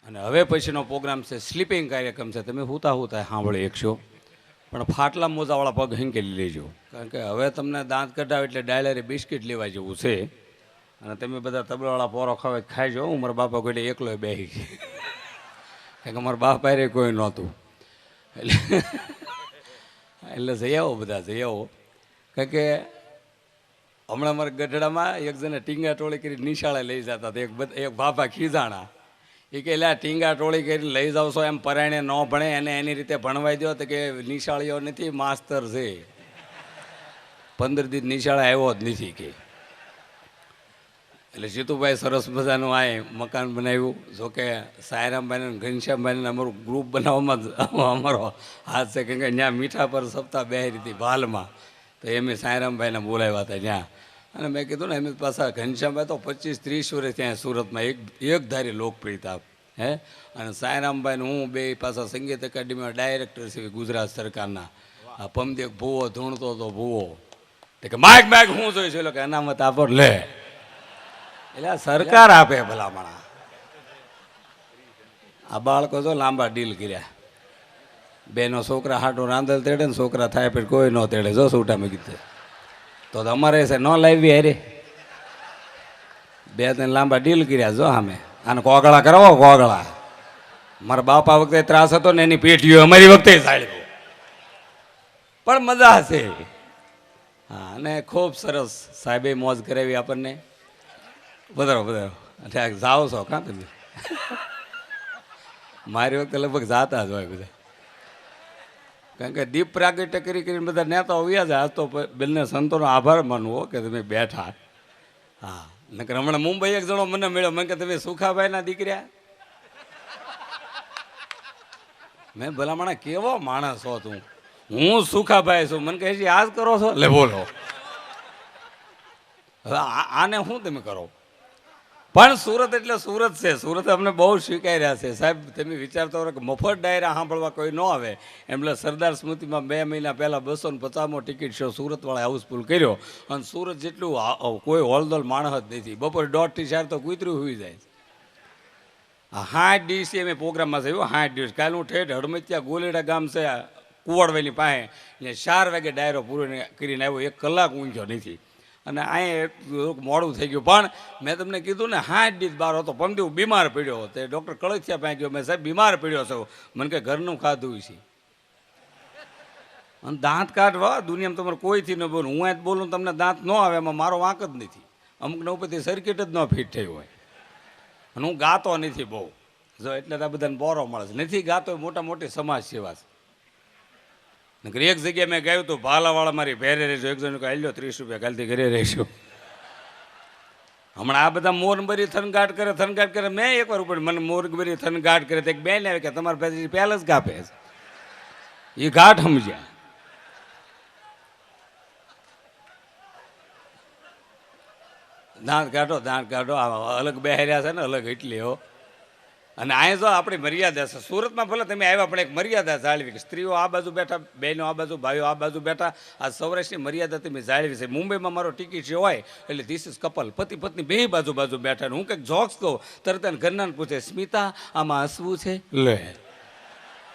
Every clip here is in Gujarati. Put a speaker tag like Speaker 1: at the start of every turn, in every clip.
Speaker 1: અને હવે પછીનો પ્રોગ્રામ છે સ્લીપિંગ કાર્યક્રમ છે. તમે હુતા હુતા સાંભળી એકશો, પણ ફાટલા મોજાવાળા પગ હિંકેલી લેજો, કારણ કે હવે તમને દાંત કઢાવે એટલે ડાયલરે બિસ્કિટ લેવા જેવું છે. અને તમે બધા તબલાવાળા પોરો ખાવે ખાઈજો. હું મારા બાપા કોઈ એકલો બેસી ગઈ, કારણ કે મારા બાપ પાયરે કોઈ નહોતું. એટલે જઈ આવો, બધા જઈ આવો. કારણ કે હમણાં મારા ગઢડામાં એક જણે ટીંગા ટોળી કરી નિશાળે લઈ જતા હતા. એક બાપા ખીજાણા, એ કે એટલે ટીંગા ટોળી કરીને લઈ જાવ છો, એમ પરાયણે ન ભણે એને એની રીતે ભણવાઈ દો. તો કે નિશાળીઓ નથી, માસ્તર છે. 15 દી નિશાળે આવ્યો જ નથી કે. એટલે જીતુભાઈ સરસ મજાનું આ મકાન બનાવ્યું. જોકે સાયરામભાઈને ઘનશ્યામભાઈને અમારું ગ્રુપ બનાવવામાં જ અમારો હાથ છે, કેમ કે ત્યાં મીઠા પર સપ્તાહ બેહરી હતી ભાલમાં, તો એમ સાયરામભાઈને બોલાવ્યા હતા ત્યાં. અને મેં કીધું ને, એમ પાછા ઘનશ્યામભાઈ તો 25-30 વર્ષ ત્યાં સુરતમાં એક ધારી લોકપ્રિયતા હે. અને સાયરામભાઈને હું બે પાછા સંગીત એકેડમીમાં ડાયરેક્ટર છે ગુજરાત સરકારના. આ પમદેક ભૂવો ધૂણતો હતો ભૂવો, કે માઇક માઇક હું જોઈશું કે અનામત આપો લે. એટલે સરકાર આપે ભલામણા. આ બાળકો જો લાંબા ડીલ કર્યા. બેનો છોકરા હાટો રાંધલ તેડે ને છોકરા થાય પછી કોઈ ન તેડે. જો સૂટામાં કીધું તો અમારે છે ન લાવી હારે. 2-3 લાંબા ડીલ કર્યા. જો સામે આને કોગળા કરાવો, કોગળા. મારા બાપા વખતે ત્રાસ હતો ને એની પેટીઓ અમારી વખતે સાળી, પણ મજા છે. હા, અને ખૂબ સરસ સાહેબે મોજ કરાવી આપણને. વધારો વધારો એટલે જાઓ છો કાં તમે? મારી વખતે લગભગ જાતા જ હોય બધા, કારણ કે દીપ પ્રાગટ્ય કરીને બધા નેતાઓ વ્યા જાય. આજ તો બેનને સંતોનો આભાર માનવો કે તમે બેઠા. હા, નકર હમણાં મુંબઈ એક જણો મને મળ્યો, મને કે તમે સુખાભાઈના દીકરા. મેં ભલામણા કેવો માણસ છો તું? હું સુખાભાઈ છું. મને કહે છે આ જ કરો છો? લે બોલો, હવે આને શું તમે કરો? પણ સુરત એટલે સુરત છે. સુરત અમને બહુ સ્વીકાર્યા છે સાહેબ. તમે વિચારતા હોય કે મફત ડાયરા સાંભળવા કોઈ ન આવે, એટલે સરદાર સ્મૃતિમાં 2 મહિના પહેલાં 250મો ટિકિટ શો સુરતવાળા હાઉસફુલ કર્યો. અને સુરત જેટલું કોઈ હોલદોલ માણસ જ નથી. બપોરે 1:30 થી 4 તો કૂતરું હોઈ જાય. 60 દિવસે અમે પ્રોગ્રામમાં થયું. 60 દિવસ. કાલે હું ઠેઠ હડમતિયા ગોલેડા ગામ છે કુવાડવાની પાસે, ત્યાં 4 વાગે ડાયરો પૂરો કરીને આવ્યો. 1 કલાક ઊંઘ્યો નથી. અને અહીંયા મોડું થઈ ગયું. પણ મેં તમને કીધું ને 60 દિવસ બહાર હતો. પમદી બીમાર પડ્યો. તે ડૉક્ટર કળથિયા પાસે ગયો. મેં સાહેબ બીમાર પડ્યો છું. મને કે ઘરનું ખાધું છે. અને દાંત કાઢવા દુનિયામાં તમારે કોઈથી ન બોલું. હું જ બોલું તમને દાંત ન આવે, એમાં મારો વાંક જ નથી. અમુક ને ઉપરથી સર્કિટ જ ન ફિટ થઈ હોય. અને હું ગાતો નથી બહુ, જો એટલે આ બધાને બોરો મળે છે. નથી ગાતો, મોટા મોટી સમાજ સેવા છે. નકર એક જગ્યાએ મેં ગાયું હતું, ભાલાવાળા મારી ભેરે રહેજો. એક જણ કહી લો 30 રૂપિયા કાલથી ઘરે રહીશું. હમણાં આ બધા મોરબરી થનગાટ કરે. મેં એકવાર ઉપર મને મોરબરી થનગાટ કરે તો એક બેન આવે કે તમારા પાસે પહેલાં જ કાપે છે. એ ઘાટ સમજ્યા. દાંત કાઢો અલગ બેહર્યા છે ને, અલગ એટલે હો. અને અહીંયા જો આપણી મર્યાદા છે. સુરતમાં ભલે તમે આવ્યા, પણ એક મર્યાદા જાળવી કે સ્ત્રીઓ આ બાજુ બેઠા, બહેનો આ બાજુ, ભાઈઓ આ બાજુ બેઠા. આ સૌરાષ્ટ્રની મર્યાદા તમે જાળવી છે. મુંબઈમાં મારો ટિકિટ જે હોય એટલે ધીસ ઇઝ કપલ, પતિ પત્ની બે બાજુ બેઠા. હું કંઈક જોક્સ કહું તરત ઘરના પૂછે, સ્મિતા આમાં હસવું છે? લે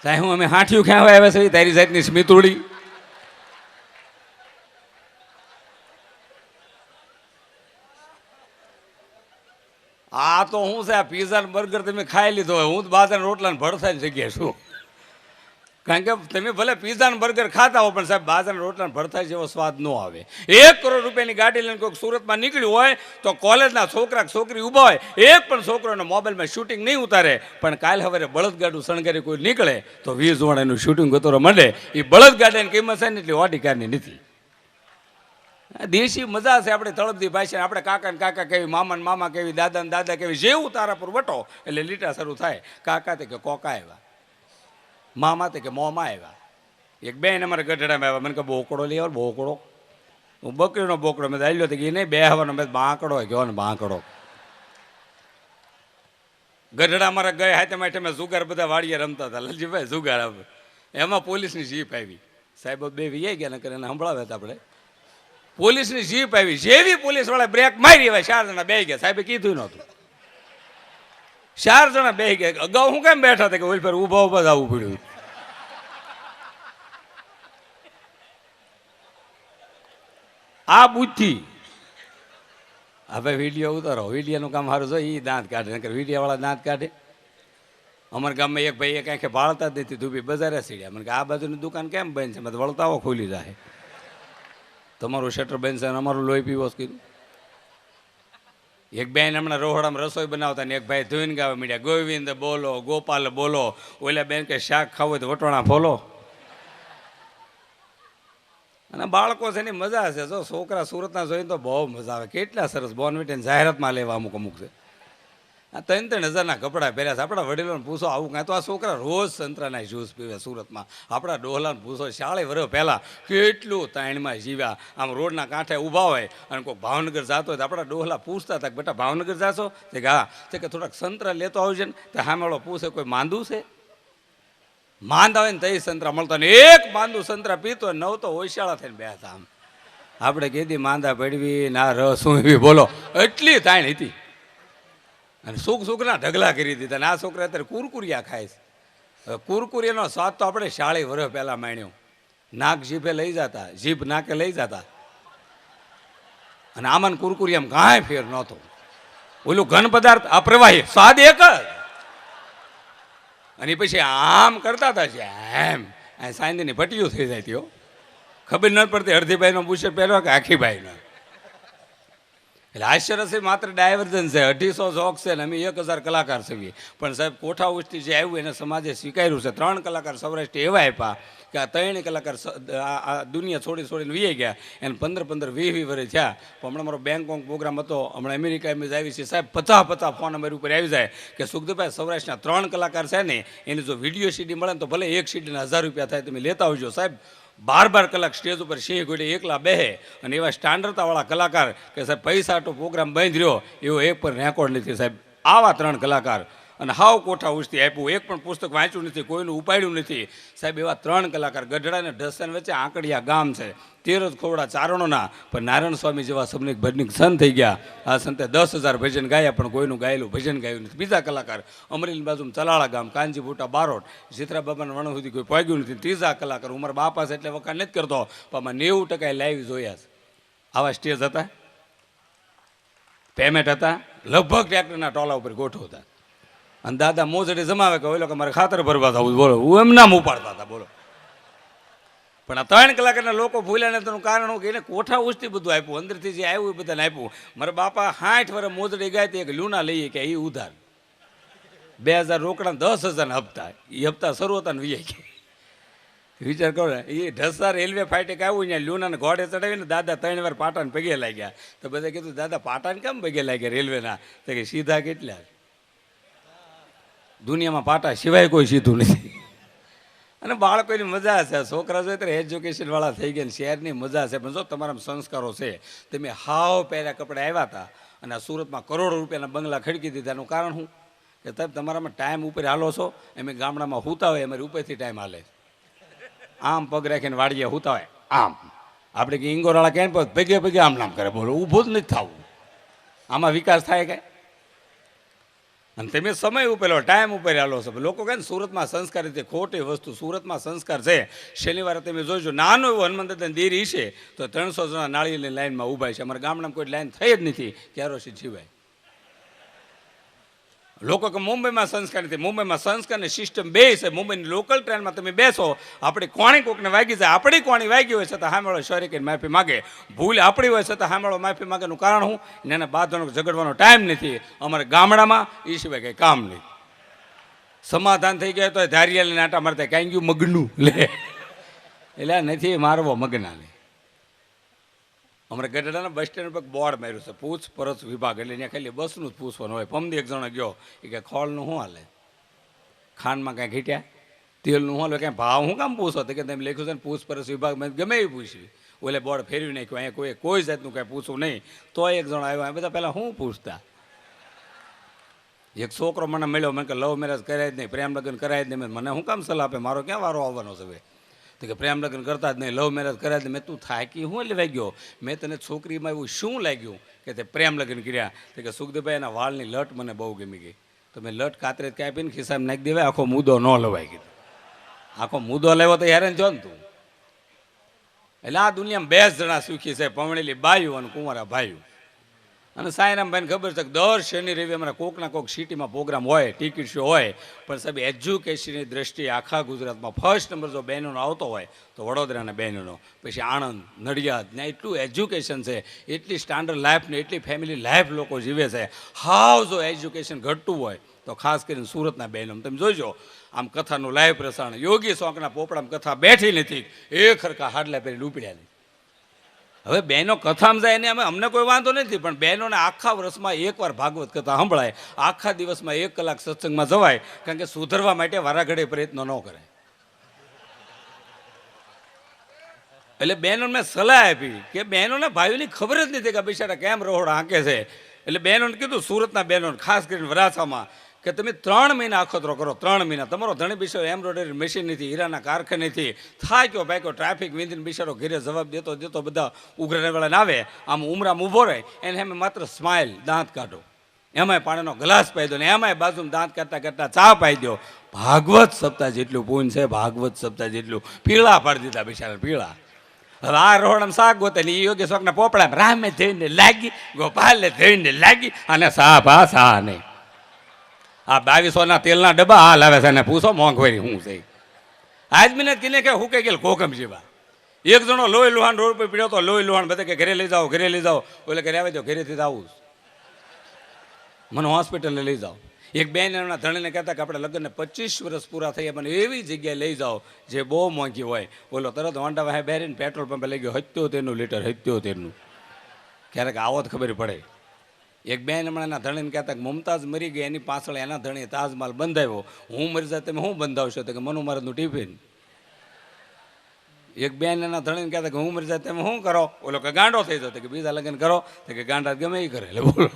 Speaker 1: સાહેબ, હું અમે હાંઠિયું ખાવા આવ્યા છે તારી જાતની સ્મિતુડી. આ તો હું છે, આ પીઝા ને બર્ગર તમે ખાઈ લીધો હોય. હું તો બાજરાના રોટલા ને ભરથાની જગ્યાએ છું. કારણ કે તમે ભલે પીઝા ને બર્ગર ખાતા હો, પણ સાહેબ બાજરાના રોટલા ને ભરથા જેવો સ્વાદ ન આવે. 1 કરોડ રૂપિયાની ગાડી લઈને કોઈક સુરતમાં નીકળ્યું હોય તો કોલેજના છોકરા છોકરી ઊભા હોય, એક પણ છોકરોને મોબાઈલમાં શૂટિંગ નહીં ઉતારે. પણ કાલ સવારે બળદગાડું શણગારી કોઈ નીકળે તો 20 વાળાનું શૂટિંગ ગતોરો માંડે. એ બળદગાડાની કિંમત છે ને એટલી ઓડી કારની નથી. દેશી મજા છે. આપણે તળપદી ભાષા, આપણે કાકા ને કાકા કેવી, મામા ને મામા કેવી, દાદા ને દાદા કેવી. જેવું તારા પર વટો એટલે લીટા શરૂ થાય. કાકા તે કે કોકા આવ્યા, મામા તે કે મોમાં આવ્યા. એક બેન અમારે ગઢડામાં આવ્યા. મને કે બોકડો લઈ આવો. બોકડો? હું બકરીનો બોકડો. મેં આલ્યો તો કે નહીં બે હવાનો. મેં બાંકડો ગયો ને બાંકડો. ગઢડા અમારા ગયા હાથે માટે મેં જુગાર બધા વાડીએ રમતા હતા. લલજીભાઈ જુગાર આવે, એમાં પોલીસની જીપ આવી. સાહેબ બે વી ગયા ને કરીને સંભળાવ્યા હતા આપણે. પોલીસની જીપ આવી. જેવી પોલીસ વાળા બ્રેક મારી, હવે 4 જણા બે ગયા. સાહેબે કીધું નહોતું. 4 જણા બેસી ગયા. અગાઉ હું કેમ બેઠા હતા કે ઓલી પર ઊભા ઊભા જ આવવું પડ્યું. આ બુદ્ધિ. હવે વિડીયો ઉતારો, વિડીયોનું કામ સારું છે, એ દાંત કાઢે, નકર વિડીયોવાળા દાંત કાઢે. અમારા ગામમાં એક ભાઈ એક આંખે ભાળતા જ નથી, ધૂબી બજારે સીડ્યા. મને કે આ બાજુની દુકાન કેમ બંધ છે? મેં વળતાવો ખોલી જાય, તમારું શટર બંધ છે અને અમારું લોહી પીવો કીધું. એક બેન હમણાં રોહડામાં રસોઈ બનાવતા ને એક ભાઈ ધોઈને ગાવા મીડ્યા, ગોવિંદ બોલો, ગોપાલ બોલો. ઓલા બેન કે શાક ખાવું હોય તો વટોણા ફોલો. અને બાળકો છે એની મજા છે. જો છોકરા સુરતના જોઈને તો બહુ મજા આવે. કેટલા સરસ બોર્નવિટાની જાહેરાતમાં લેવા અમુક અમુક છે. આ 3,000 કપડાં પહેર્યા છે. આપણા વડીલોને પૂછો આવું કાંઈ તો આ છોકરા રોજ સંતરાના જ્યુસ પીવે સુરતમાં. આપણા ડોહલાને પૂછો 40 વર્ષ પહેલાં કેટલું તાણમાં જીવ્યા. આમ રોડના કાંઠે ઊભા હોય અને કોઈ ભાવનગર જતો હોય તો આપણા ડોહલા પૂછતા હતા કે બેટા ભાવનગર જાશો? તે કે હા. તે કે થોડાક સંતરા લેતો આવજે ને. તો સામેવાળો પૂછે કોઈ માંદું છે? માંદા હોય ને તઈ સંતરા મળતા ને એક માંદું સંતરા પીતો 9 તો ઓશિયાળા થઈને બેસતા. આમ આપણે કીધી માંદા પડવી ના રસ એવી બોલો, એટલી તાણ હતી. અને સુખના ઢગલા કરી દીધા. ને આ છોકરા અત્યારે કુરકુરિયા ખાય છે. કુરકુરિયાનો સ્વાદ તો આપણે 40 વર્ષ પહેલાં માણ્યો. નાક જીભે લઈ જતા, જીભ નાકે લઈ જતા. અને આમાં કુરકુરિયામાં કાંઈ ફેર નહોતો. ઓલું ઘન પદાર્થ આ પ્રવાહી સ્વાદ એક જ. અને પછી આમ કરતા હતા છે એમ સાંજની ભટ્ટીઓ થઈ જાય ત્યો ખબર ન પડતી. અડધીભાઈનો બુશર્ટ પહેરવા કે આખીભાઈનો. એટલે આશ્ચર્ય માત્ર ડાયવર્જન છે. 250 જોક છે ને અમે 1000 કલાકાર છીએ. પણ સાહેબ કોઠા ઉચથી જે આવ્યું એને સમાજે સ્વીકાર્યું છે. 3 કલાકાર સૌરાષ્ટ્ર એવા આપ્યા કે આ 3 કલાકાર આ દુનિયા છોડીને વી ગયા. એને 15 20 વર્ષ થયા. પણ હમણાં મારો બેંગકોક પ્રોગ્રામ હતો, હમણાં અમેરિકા એમ જ આવી છે સાહેબ. 50 ફોન અમારી ઉપર આવી જાય કે સુખદેવભાઈ સુરેશના 3 કલાકાર છે ને એની જો વિડીયો સીડી મળે ને તો ભલે એક સીડીના 1000 રૂપિયા થાય, તમે લેતા આવજો સાહેબ. 12 કલાક સ્ટેજ ઉપર સિંહ ઘોડે એકલા બેહે અને એવા સ્ટાન્ડર્ડતાવાળા કલાકાર કે સાહેબ પૈસા તો પ્રોગ્રામ બંધ રહ્યો એવો એક પણ રેકોર્ડ નથી સાહેબ. આવા 3 કલાકાર અને હાવ કોઠા ઉચથી આપ્યું. એક પણ પુસ્તક વાંચ્યું નથી, કોઈનું ઉપાડ્યું નથી સાહેબ. એવા 3 કલાકાર ગઢડા અને ઢસન વચ્ચે આંકડિયા ગામ છે. 13 ખોવડા ચારણોના. પણ નારાયણ સ્વામી જેવા સબનિક ભજનિક સંત થઈ ગયા. આ સંતે 10,000 ભજન ગાયા પણ કોઈનું ગાયેલું ભજન ગાયું નથી. બીજા કલાકાર અમરેલી બાજુમાં ચલાળા ગામ, કાંજી બુટા બારોટ, જીતરા બાબાના વણ સુધી કોઈ પહોંચ્યું નથી. ત્રીજા કલાકાર ઉમર બાપા છે એટલે વખત નથી કરતો પણ આમાં 90% લાઈવ જોયા છે. આવા સ્ટેજ હતા, પેમેન્ટ હતા, લગભગ ટ્રેક્ટરના ટોલા ઉપર ગોઠવતા. અને દાદા મોજડી જમાવે કે ઓલો કે મારે ખાતર ભરવા થવું બોલો, હું એમ નામ ઉપાડતા હતા બોલો. પણ આ 3 કલાકના લોકો ભૂલ્યા ને તેનું કારણ હું કે એને કોઠા ઉચથી બધું આપ્યું, અંદરથી જે આવ્યું એ બધાને આપ્યું. મારા બાપા 60 વર્ષ મોજડી ગાય એક લૂના લઈએ કે એ ઉધાર 2000 રોકડા 10,000 હપ્તા. એ હપ્તા શરૂ હતા ને વીઆઈ ગયા. વિચાર કરો ને, એ ઢસા રેલવે ફાટક આવ્યું ત્યાં લૂનાને ઘોડે ચડાવીને દાદા 3 વાર પાટાને પગે લાગ્યા. તો બધા કીધું દાદા પાટાને કેમ પગે લાગ્યા રેલવેના? તો કે સીધા કેટલા દુનિયામાં પાટા સિવાય કોઈ સીધું નથી. અને બાળકોની મજા છે. છોકરા જોઈએ ત્યારે એજ્યુકેશનવાળા થઈ ગયા. શહેરની મજા છે. પણ જો તમારા સંસ્કારો છે. તમે હાવ પહેર્યા કપડા આવ્યા હતા અને આ સુરતમાં કરોડો રૂપિયાના બંગલા ખડકી દીધા. એનું કારણ શું કે સાહેબ તમારામાં ટાઈમ ઉપર હાલો છો. એમ ગામડામાં હુતા હોય અમારી ઉપરથી ટાઈમ હાલે. આમ પગ રાખીને વાડીએ હુતા હોય આમ. આપણે કે ઇંગોરાળા ક્યાં પગે પગે આમ નામ કરે બોલો, ઊભું જ નથી થવું. આમાં વિકાસ થાય કે? અને તમે સમય ઉપર ટાઈમ ઉપર હાલો છો. લોકો કહે ને સુરતમાં સંસ્કાર છે, ખોટી વસ્તુ. સુરતમાં સંસ્કાર છે. શનિવારે તમે જોજો નાનું એવું હનુમાન દાદાની દેરી છે તો 300 જણા નાળિયેરની લાઈનમાં ઊભા છે. અમારા ગામડામાં કોઈ લાઈન થઈ જ નથી. કેરોસીન સિવાય. લોકો કે મુંબઈમાં સંસ્કાર નથી. મુંબઈમાં સંસ્કારની સિસ્ટમ બે છે. મુંબઈની લોકલ ટ્રેનમાં તમે બેસો, આપણી કોણી કોકને વાગી જાય, આપણી કોણી વાગી હોય છતાં સામેવાળો સોરી કહીને માફી માગે. ભૂલ આપણી હોય છતાં સામેવાળો માફી માગેનું કારણ શું? એને બાંધવાનો ઝઘડવાનો ટાઈમ નથી. અમારે ગામડામાં એ સિવાય કંઈ કામ નહીં. સમાધાન થઈ ગયા તો ધારિયાને આટા મારતા કાંઈ ગયું મગનું લે એટલે નથી મારવો મગનાને. અમારે ગઢડાના બસ સ્ટેન્ડ પર બોર્ડ માર્યું છે પૂછપરછ વિભાગ. એટલે ત્યાં ખાલી બસનું જ પૂછવાનું હોય. પમદી એક જણો ગયો એ કે ખોળનું શું હાલે, ખાંડમાં કાંઈ ઘીટ્યા, તેલનું શું હાલે, કાંઈ ભાવ હું કામ પૂછો? તો કે તમે લખ્યું છે ને પૂછપરછ વિભાગ. મેં ગમે એ પૂછ્યું. ઓલે બોર્ડ ફેરવી નાખ્યું. અહીંયા કોઈ જાતનું કાંઈ પૂછવું નહીં. તો એક જણો આવ્યો. બધા પહેલાં શું પૂછતા? એક છોકરો મને મળ્યો. મને કે લવ મેરેજ કરાય જ નહીં, પ્રેમ લગ્ન કરાય જ નહીં. મને શું કામ સલાહ આપે? મારો ક્યાં વારો આવવાનો છે? તો કે પ્રેમ લગ્ન કરતા જ નહીં, લવ મેરેજ કર્યા જ. મેં તું થાકી હું લેવાઈ ગયો? મેં તને છોકરીમાં એવું શું લાગ્યું કે તે પ્રેમ લગ્ન કર્યા? તો કે સુખદેવભાઈ એના વાળની લટ મને બહુ ગમી ગઈ. તમે લટ કાતરે કાપીને ખિસ્સામાં નાખી દેવાય, આખો મુદ્દો ન લવાય કીધું. આખો મુદ્દો લેવો તો હેરાન છો ને તું. એટલે આ દુનિયામાં 2 જણા સુખી છે, પવણેલી બાયું અને કુંવારા ભાઈઓ. અને સાંઈરામભાઈને ખબર છે કે દર શનિ રવિ અમારા કોકના કોક સિટીમાં પ્રોગ્રામ હોય, ટિકિટ શો હોય, પણ સાહેબ એજ્યુકેશનની દ્રષ્ટિએ આખા ગુજરાતમાં ફર્સ્ટ નંબર જો બહેનોનો આવતો હોય તો વડોદરાના બહેનોનો, પછી આણંદ, નડિયાદ, ત્યાં એટલું એજ્યુકેશન છે, એટલી સ્ટાન્ડર્ડ લાઈફ ને એટલી ફેમિલી લાઈફ લોકો જીવે છે. હાવ જો એજ્યુકેશન ઘટતું હોય તો ખાસ કરીને સુરતના બહેનો તમે જોઈજો, આમ કથાનું લાઈવ પ્રસારણ, યોગી સોંકના પોપડામાં કથા બેઠી નથી, એ ખરખા હાડલા પહેરી ડૂપડ્યા નહીં. હવે બહેનો કથામાં જાય ને અમને કોઈ વાંધો નથી, પણ બહેનોને આખા વર્ષમાં એકવાર ભાગવત કથા સંભળાય, આખા દિવસમાં 1 કલાક સત્સંગમાં જવાય, કારણ કે સુધરવા માટે વારાઘડે પ્રયત્નો ન કરે. એટલે બહેનોને મેં સલાહ આપી કે બહેનોને ભાઈઓની ખબર જ નથી કે બિચારા કેમ રોહડા હાંકે છે. એટલે બહેનોને કીધું, સુરતના બહેનોને ખાસ કરીને વરાછામાં, કે તમે 3 મહિના અખતરો કરો, 3 મહિના તમારો ધણી બિચારો એમ્બ્રોઇડરી મશીન નથી, હીરાના કારખાનેથી થાક્યો પાક્યો, ટ્રાફિક વિંધીને બિચારો ઘરે જવાબ દેતો દેતો બધા ઉઘરાણીવાળાને આવે, આમ ઉમરામાં ઊભો રહે, એને અમે માત્ર સ્માઇલ, દાંત કાઢો, એમાંય પાણીનો ગ્લાસ પાઈ દો ને એમાંય બાજુમાં દાંત કાઢતા કાઢતા ચા પાઈ દો. ભાગવત સપ્તાહ જેટલું પૂન છે, ભાગવત સપ્તાહ જેટલું પીળા પાડી દીધા બિચારા પીળા. હવે આ રોહડામાં શાક ગોતે ને એ યોગ્ય શોખના પોપડા રામે થઈને લાગી, ગોપાલે થઈને લાગી, અને સા ભા સા નહીં. આ 2200ના તેલના ડબ્બા હાલ આવે છે, અને પૂછો મોંઘવારી શું છે. આજ મિને કિને કે હું કે ગયેલ કોકમ જેવા એક જણો લોહી લુહાણ રોડ પર પીડ્યો તો, લોહી લુહાણ બધા કે ઘરે લઈ જાઓ, ઘરે લઈ જાઓ. ઓલે ઘરે આવે તો ઘરેથી જ આવું, મને હોસ્પિટલે લઈ જાઓ. એક બેન એના ધણીને કહેતા કે આપણે લગ્નને 25 વર્ષ પૂરા થયા, મને એવી જગ્યાએ લઈ જાઓ જે બહુ મોંઘી હોય. ઓલો તરત હોન્ડા વાહે બેરીને પેટ્રોલ પંપે લઈ ગયો, 77 લીટર, 77. ક્યારેક આવો જ ખબર પડે. એક બેન હમણાં એના ધણીને કહેતા કે મુમતાઝ મરી ગઈ, એની પાછળ એના ધણીએ તાજમહાલ બંધાવ્યો, હું મરી જાય તમે શું બંધાવશો? તો કે મનુ મહારાજનું ટિફિન. એક બેન એના ધણીને કહેતા કે હું મરી જાય તમે શું કરો? ઓલો કે ગાંડો થઈ જતો, કે બીજા લગ્ન કરો, તો કે ગાંડા ગમે એ કરે. એટલે બોલો,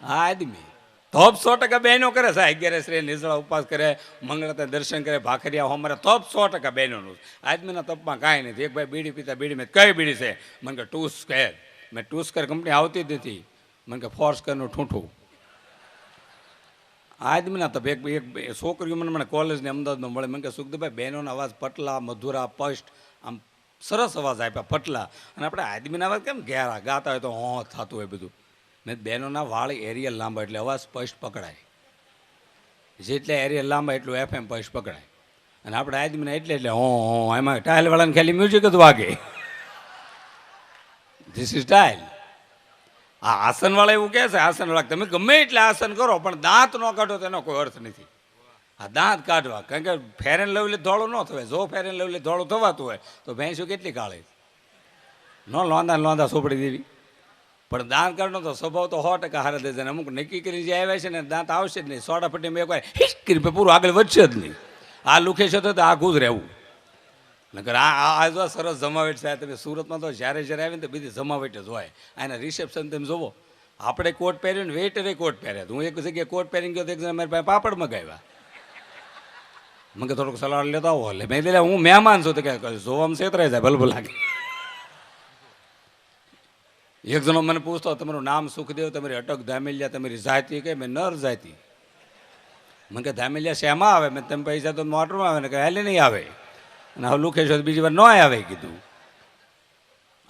Speaker 1: હા આદમી તોપ 100% બહેનો કરે છે. 11 શ્રી નિર્જળા ઉપવાસ કરે, મંગળાતા દર્શન કરે, ભાખરિયા અમારે તપ 100% બહેનોનું. આદમીના તપમાં કાંઈ નથી. એક ભાઈ બીડી પીતા, બીડી મેં કઈ બીડી છે? મને કે ટુસ્કર. મેં ટુસ્કર કંપની આવતી જ નથી. મને કે ફોર્સકરનું ઠૂંઠું. આદમીના તપ. એક છોકરીઓ મને કોલેજને અમદાવાદમાં મળે, મને કે સુખદેવભાઈ બહેનોનો અવાજ પટલા, મધુરા, સ્પષ્ટ, આમ સરસ અવાજ આપ્યા પટલા, અને આપણે આદમીના અવાજ કેમ ઘેરા ગાતા હોય તો હોં થતું હોય બધું. મેં બહેનોના વાળ એરિયલ લાંબા એટલે અવાજ સ્પષ્ટ પકડાય, જેટલે એરિયલ લાંબા એટલું FM સ્પષ્ટ પકડાય. અને આપણે આદમીના એટલે હો એમાં ટાઇલવાળાને ખાલી મ્યુઝિક જ વાગે. This is tile. આ આસનવાળા એવું કહે છે, આસનવાળા તમે ગમે એટલે આસન કરો પણ દાંત ન કાઢો તો એનો કોઈ અર્થ નથી. આ દાંત કાઢવા, કારણ કે ફેર એન્ડ લવલી ધોળું ન થવાય. જો ફેર એન્ડ લવલી ધોળું થવાતું હોય તો ભેંસું કેટલી કાળી ન લોંદા સોપડી દેવી. પણ દાંત કાઢનો તો સ્વભાવ તો 100% હારે દે છે. અમુક નક્કી કરી જે આવ્યા છે ને દાંત આવશે જ નહીં. સોડા પટ્ટીમાં એકવાર હિસ્ટ પૂરું આગળ વધશે જ નહીં. આ લુખે છે તો આખું જ રહેવું. નકર આ જો સરસ જમાવેટ છે. તમે સુરતમાં તો જ્યારે આવીને તો બધી જમાવેટ જ હોય. આના રિસેપ્શન તમે જોવો, આપણે કોટ પહેર્યો ને વેઇટરે કોટ પહેર્યા. હું એક જગ્યાએ કોટ પહેરીને ગયો તો એક જણા મારી પાસે પાપડ મગાવ્યા. મને કે થોડુંક સલાડ લેતા આવો. એટલે મેં હું મહેમાન છું તો કે જોવામાં છેતરાઈ જાય, ભલભલ લાગે. એક જણો મને પૂછતો, તમારું નામ સુખદેવ, તમારી અટક ધામેલિયા, તમારી જાતિ કે? મેં નર જાતિ. મને કે ધામેલિયા શેમાં આવે? મેં તમે પૈસા તો મોટરમાં આવે ને કે હાલે નહીં આવે. અને હવે લુખે છો બીજી વાર ન આવે કીધું.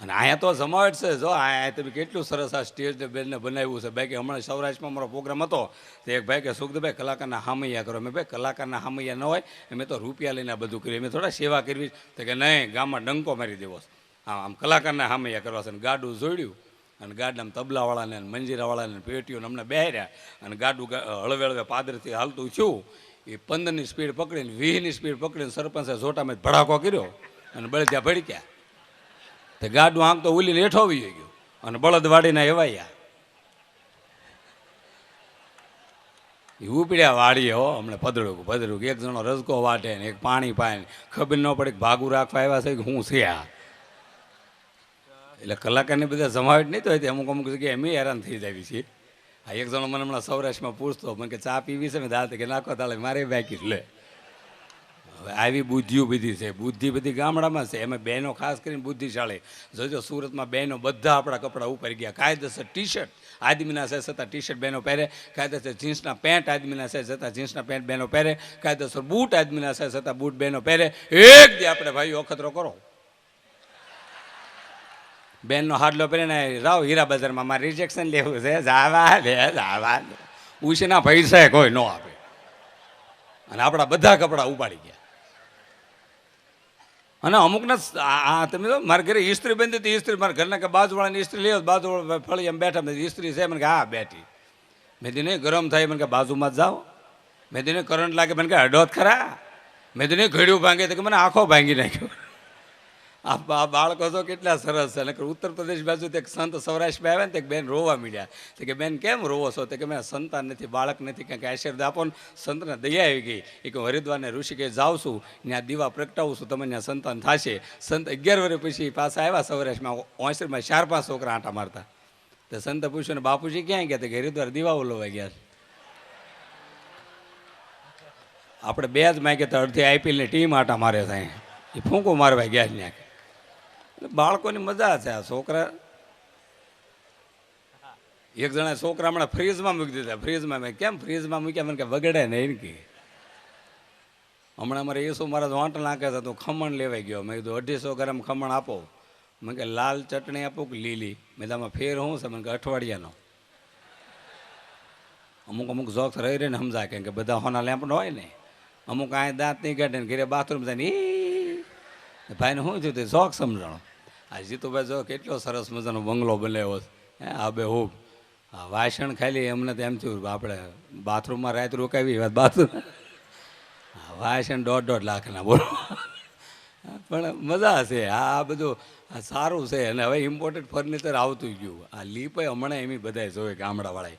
Speaker 1: અને અહીંયા તો જમાવટ છે. જો અહીંયા તમે કેટલું સરસ આ સ્ટેજને બેનને બનાવ્યું છે. ભાઈ કે હમણાં સૌરાષ્ટ્રમાં અમારો પ્રોગ્રામ હતો તો એક ભાઈ કે સુખદેવભાઈ કલાકારના હામૈયા કરો. મેં ભાઈ કલાકારના હામૈયા ન હોય, મેં તો રૂપિયા લઈને બધું કર્યું. મેં થોડા સેવા કરવી તો કે નહીં, ગામમાં ડંકો મારી દેવો. આમ કલાકારના હામૈયા કરવા છે. અને ગાડું જોડ્યું અને ગાડામાં તબલાવાળાને મંજીરાવાળાને પેટીઓને અમને બેહર્યા. અને ગાડું હળવે હળવે પાદરથી હાલતું થયું. એ 15ની સ્પીડ પકડીને 20ની સ્પીડ પકડીને સરપંચે જોટામાં ભડાકો કર્યો અને બળદિયા ભડક્યા. તે ગાડું આમ તો ઉલીને હેઠો આવી ગયું અને બળદ વાડીના એવાયા. એ ઉપડ્યા વાડીએ હો હમણાં પધડું. એક જણો રસકો વાટે ને એક પાણી પાય ને ખબર ન પડે કે ભાગું રાખવા આવ્યા છે કે હું છે આ. એટલે કલાકારને બધા જમાવટ નહીં તો હોય. અમુક જગ્યાએ એમ હેરાન થઈ જાય છે. આ એક જણો મને હમણાં સૌરાષ્ટ્રમાં પૂછતો, મને કે ચા પીવી છે ને દાંત કે નાખો તાળે મારે બાકી લે. હવે આવી બુદ્ધિઓ બધી છે, બુદ્ધિ બધી ગામડામાં છે, એમાં બહેનો ખાસ કરીને બુદ્ધિશાળી. જોજો સુરતમાં બહેનો બધા આપણા કપડાં ઉપર ગયા, કાયદેસર ટી શર્ટ આદમીના સાઈઝ છતાં ટી શર્ટ બહેનો પહેરે, કાયદેસર જીન્સના પેન્ટ આદમીના સાઈઝ છતાં જીન્સના પેન્ટ બહેનો પહેરે, કાયદેસર બૂટ આદમીના સાઈઝ છતાં બૂટ બહેનો પહેરે. એક દી આપણે ભાઈ અખતરો કરો, બેનનો હાડલો પહેરીને રાવ હીરા બજારમાં મારે રિજેક્શન લેવું છે, જાવા લે જાવા લે, ઉછીના પૈસા કોઈ ન આપે, અને આપણા બધા કપડાં ઉપાડી ગયા. અને અમુકને તમે જો મારા ઘરે ઇસ્ત્રી બંધી હતી, ઇસ્ત્રી મારા ઘરના કે બાજુવાળાની ઇસ્ત્રી લેવો, બાજુવાળા ફળી એમ બેઠા, મેં ઇસ્ત્રી છે, મને કે હા બેઠી, મેં દી નહીં ગરમ થાય, મને કે બાજુમાં જ જાઓ, મેં દી કરંટ લાગે, મને કે અડોત ખરા, મેં દી ઘડ્યું ભાંગે તો કે મને આખો ભાંગી નાખ્યો. આ બાળકો તો કેટલા સરસ છે. નકર ઉત્તર પ્રદેશ બાજુ એક સંત સૌરાષ્ટ્રમાં આવ્યા ને, એક બેન રોવા મીડ્યા, તો કે બેન કેમ રોવો છો? તો કે મેં સંતાન નથી, બાળક નથી, કંઈક આશીર્વાદ આપો ને. સંતને દયા આવી ગઈ, એ કે હરિદ્વારને ઋષિકેશ જાઉં છું, ત્યાં દીવા પ્રગટાવું છું, તમને ત્યાં સંતાન થશે. સંત 11 વર્ષ પછી પાછા આવ્યા સૌરાષ્ટ્રમાં, 69માં 4-5 છોકરા આંટા મારતા. તો સંતે પૂછ્યું ને બાપુજી ક્યાં ગયા? તો કે હરિદ્વાર દીવા ઓલવા ગયા. આપણે બે જ માગે તો અડધી આઈપીએલની ટીમ આંટા મારે છે, એ ફૂંકો મારવા ગયા ત્યાં. બાળકોની મજા છે. આ છોકરા, એક જણા છોકરા હમણાં ફ્રીજમાં મૂકી દીધા, ફ્રીજમાં. મેં કેમ ફ્રીજમાં મૂક્યા? મને કે વગડે નહીં કે. હમણાં મારે ઈસુ મારા વાંટ નાખે છે, તો ખમણ લેવાઈ ગયો. મેં કીધું 250 ગ્રામ ખમણ આપો. મેં કે લાલ ચટણી આપો કે લીલી? મેં તો આમાં ફેર શું છે? મને કે અઠવાડિયાનો. અમુક અમુક જોક્સ રહી રહીને સમજા કે બધા હોના લેમ્પનો હોય ને, અમુક આ દાંત નહીં કાઢે ને ઘરે બાથરૂમ જાય ને, ભાઈને શું થયું તે શોખ સમજાણો. આ જીતુભાઈ જો કેટલો સરસ મજાનો બંગલો બનાવ્યો છે, આ બે હું વાસણ ખાલી એમને તો એમ થયું આપણે બાથરૂમમાં રાત રોકાવી, બાથરૂમ વાસણ 1.5 લાખના, બોલો. પણ મજા છે આ બધું, આ સારું છે. અને હવે ઇમ્પોર્ટેડ ફર્નિચર આવતું ગયું. આ લીપે હમણાં એમ બધા જોવે ગામડાવાળાએ.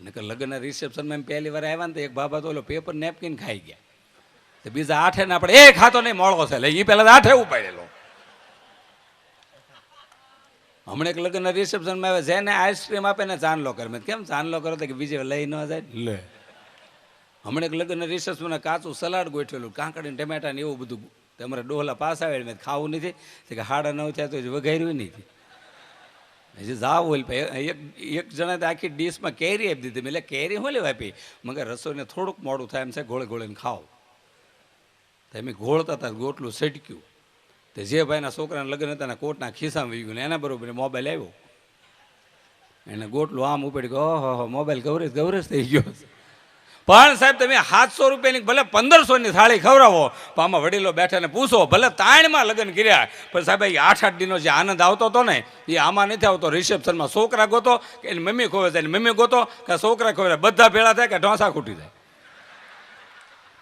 Speaker 1: નકર લગ્નના રિસેપ્શનમાં એમ પહેલી વાર આવ્યા ને તો એક બાબા તો ઓલો પેપર નેપકીન ખાઈ ગયા, તો બીજા 8 ને આપણે એ ખાતો નહીં મોળો છે, એટલે એ પહેલાં 8 ઉપાડેલો. હમણાં એક લગ્નના રિસેપ્શનમાં આવે છે ને આઈસ્ક્રીમ આપે ને ચાંદલો કરે. મેં કેમ ચાંદલો કરો? તો કે બીજે લઈ ન જાય લે. હમણાં એક લગ્નના રિસેપ્શનમાં કાચું સલાડ ગોઠવેલું, કાંકડી ટમેટા ને એવું બધું. તમારે ડોહલા પાસ આવે, મેં ખાવું નથી. તો કે 9:30 થયા તો વઘાર્યું નથી. હજી જાવ હોય. એક જણા તો આખી ડીશમાં કેરી આપી દીધી. મેં એટલે કેરી શું લેવા આપી? મગર રસોઈને થોડુંક મોડું થાય એમ છે, ગોળે ગોળીને ખાઓ. તો એમ ગોળતા હતા, ગોટલું સટક્યું. તો જે ભાઈના છોકરાના લગ્ન હતા ને કોટના ખિસ્સામાં વી ગયું ને, એના બરોબર મોબાઈલ આવ્યો, એને ગોટલું આમ ઉપાડી ગયો, ઓહો મોબાઈલ ગવરેજ થઈ ગયો. પણ સાહેબ તમે 700 રૂપિયાની ભલે 1500ની થાળી ખવડાવો, પણ આમાં વડીલો બેઠાને પૂછો, ભલે 3માં લગ્ન કર્યા, પણ સાહેબ એ 8-8 દિનો જે આનંદ આવતો હતો ને એ આમાં નથી આવતો. રિસેપ્શનમાં છોકરા ગોતો કે એની મમ્મી ખોવે જાય, મમ્મી ગોતો કે છોકરા ખોવે, બધા ભેળા થાય કે ઢોસા ખૂટી જાય.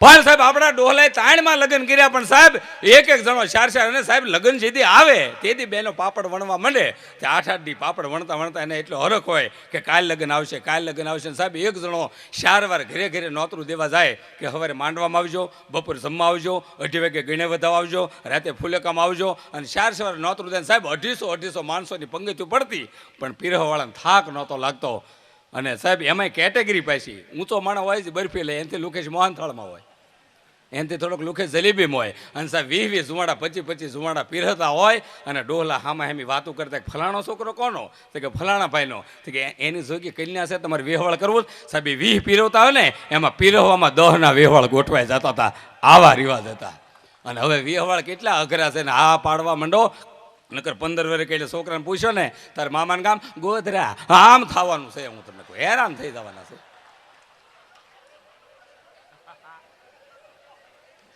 Speaker 1: પણ સાહેબ આપણા ડોહલાએ 3માં લગ્ન કર્યા, પણ સાહેબ એક જણો 4-4, અને સાહેબ લગ્ન જેથી આવે તેથી બેનો પાપડ વણવા માંડે, તે 8-8 દી પાપડ વણતા વણતા એને એટલો હરખ હોય કે કાલ લગ્ન આવશે, કાલ લગ્ન આવશે. સાહેબ એક જણો 4 વાર ઘરે ઘરે નોતરું દેવા જાય કે સવારે માંડવામાં આવજો, બપોરે જમવા આવજો, 2:30 વાગે ગણે વધાવા આવજો, રાતે ફૂલેકામ આવજો, અને 4 સવારે નોતરું દે. સાહેબ 250 માણસોની પંગતિઓ પડતી, પણ પીરહવાળાને થાક નહોતો લાગતો. અને સાહેબ એમાંય કેટેગરી પાછી ઊંચો માણસ હોય છે બરફી લે, એનાથી લુકેશ મોહનથાળમાં હોય, એનાથી થોડોક લુકેશ જલેબીમાં હોય. અને સાહેબ 20-20 ઝુમાડા 25-25 ઝુમાડા પીરહતા હોય, અને ડોહલા હામાં હેમી વાતો કરતા કે ફલાણો છોકરો કોનો? તો કે ફલાણા ભાઈનો. તો કે એની જોગી કન્યા છે, તમારે વેહવાળ કરવું. સાહેબ એ 20 પીરવતા હોય ને, એમાં પીરવવામાં 10ના વેહવાળ ગોઠવાઈ જતા હતા. આવા રિવાજ હતા. અને હવે વેહવાળ કેટલા અઘરા છે ને આ પાડવા માંડો. નકર 15 વર્ષ એટલે છોકરાને પૂછ્યો ને, તાર મામાનું ગામ ગોધરા, આમ થવાનું છે. હું તમને કહું, હેરાન થઈ જવાના છે.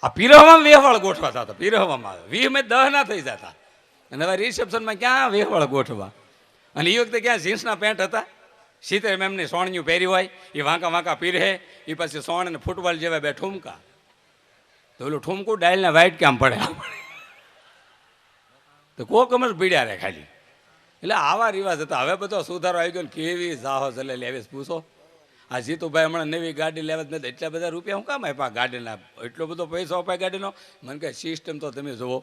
Speaker 1: આ પીરહવામાં વેહવાળ ગોઠવાતા હતા, પીરહવામાં 20-10 થઈ જતા. અને હવે રિસેપ્શનમાં ક્યાં વેહવાળ ગોઠવા? અને એ વખતે ક્યાં જીન્સના પેન્ટ હતા? સીતે એમની સોણિયું પહેરી હોય, એ વાંકા વાંકા પીરહે, એ પછી સોણ અને ફૂટબોલ જેવા બે ઠુમકા. તો ઓલું ઠુમકું ડાયલના વાઇટ કેમ પડે? તો કોકમ જ પીડ્યા રહે ખાલી. એટલે આવા રિવાજ હતા. હવે બધો સુધારો આવી ગયો ને, કેવી જાહો જલેલી આવી પૂછો. આ જીતુભાઈ હમણાં નવી ગાડી લેવા જ નથી, એટલા બધા રૂપિયા હું કામ આપ્યા ગાડીના? એટલો બધો પૈસા અપાય ગાડીનો? મને કહે સિસ્ટમ તો તમે જુઓ.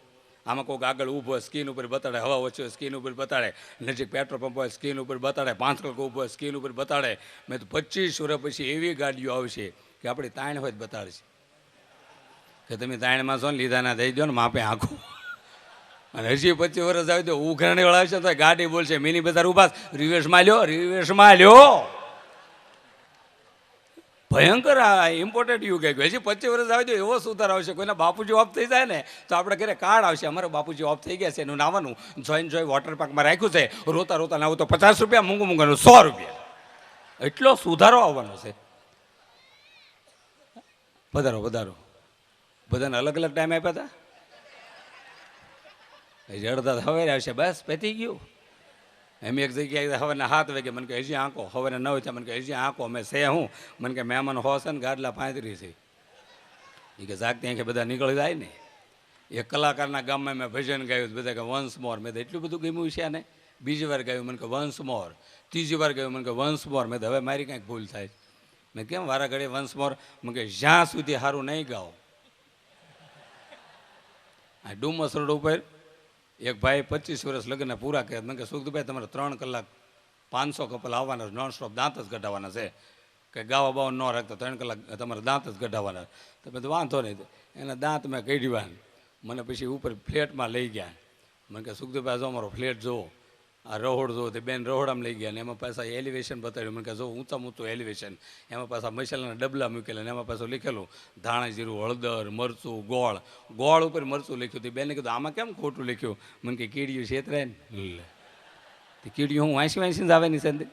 Speaker 1: આમાં કોઈક આગળ ઊભો હોય સ્કીન ઉપર બતાડે, હવા ઓછી હોય સ્કીન ઉપર બતાડે, નજીક પેટ્રોલ પંપ હોય સ્કીન ઉપર બતાડે, 5 કલાક ઊભો હોય સ્કીન ઉપર બતાડે. મેં તો 25 વર્ષ પછી એવી ગાડીઓ આવશે કે આપણી તાણ હોય જ બતાડશે કે તમે તાણમાં છો ને લીધા ના દઈ દો ને માપે આખું. અને હજી 25 વર્ષ આવી દો ઉઘરાણી વાળા આવશે તો ગાડી બોલશે મિની બજાર ઉભા રિવેશમાં લ્યો રિવેશમાં લ્યો. ભયંકર આ ઇમ્પોર્ટન્ટ યુગ આવી ગયો. હજી 25 વર્ષ આવી દો એવો સુધાર આવશે. કોઈના બાપુજી ઓફ થઈ જાય ને તો આપણે ઘરે કાર્ડ આવશે અમારા બાપુજી ઓફ થઈ ગયા છે એનું નાવાનું જોઈ વોટર પાર્કમાં રાખ્યું છે રોતા રોતા નાવું તો 50 રૂપિયા મૂંગું મૂંગાનું 100 રૂપિયા. એટલો સુધારો આવવાનો છે. વધારો વધારો બધાને અલગ અલગ ટાઈમ આપ્યા હતા જડતા હવે આવશે બસ પતી ગયું. એમ એક જગ્યાએ હવાના 7 વાગે મને કે હજી આંકો હવાના 9 થયા મને કે હજી આંકો અમે છે હું મને કે મહેમાન હોશે ને ગાડલા 35 છે એ કે જાગતી આંખે બધા નીકળી જાય ને. એક કલાકારના ગામમાં મેં ભજન ગાયું બધા કે વન્સ મોર મેં તો એટલું બધું ગમ્યું છે ને. બીજી વાર ગાયું મને કે વન્સ મોર. ત્રીજી વાર ગાયું મને કે વન્સ મોર. મેં તો હવે મારી કાંઈક ભૂલ થાય. મેં કેમ વારા ઘડીએ વન્સ મોર મને કે જ્યાં સુધી સારું નહીં ગાઓ. આ ડુમસ રોડ ઉપર એક ભાઈ 25 વર્ષ લગ્ન પૂરા કર્યા. મેં કે સુખદભાઈ તમારે 3 કલાક 500 કપલ આવવાના નોન સ્ટોપ દાંત જ કઢાવવાના છે કે ગાવા બાવા ન રાખતા 3 કલાક તમારે દાંત જ કઢાવવાના. તો બધું વાંધો નહીં. એના દાંત મેં કાઢ્યા. મને પછી ઉપર ફ્લેટમાં લઈ ગયા. મને કે સુખદભાઈ જો અમારો ફ્લેટ જુઓ આ રહોડ જુઓ તે બેન રહોડામાં લઈ ગયા ને એમાં પાછા એલિવેશન બતાવ્યું. મને કે જો ઊંચું એલિવેશન એમાં પાછા મસાલાના ડબલા મૂકેલા ને એમાં પાછું લીખેલું ધાણા જીરું હળદર મરચું ગોળ. ગોળ ઉપર મરચું લખ્યું હતું. બેને કીધું આમાં કેમ ખોટું લખ્યું. મને કે કીડીયું છેતરાય ને તે કીડીયું હું 80 જ આવે ની સંદે.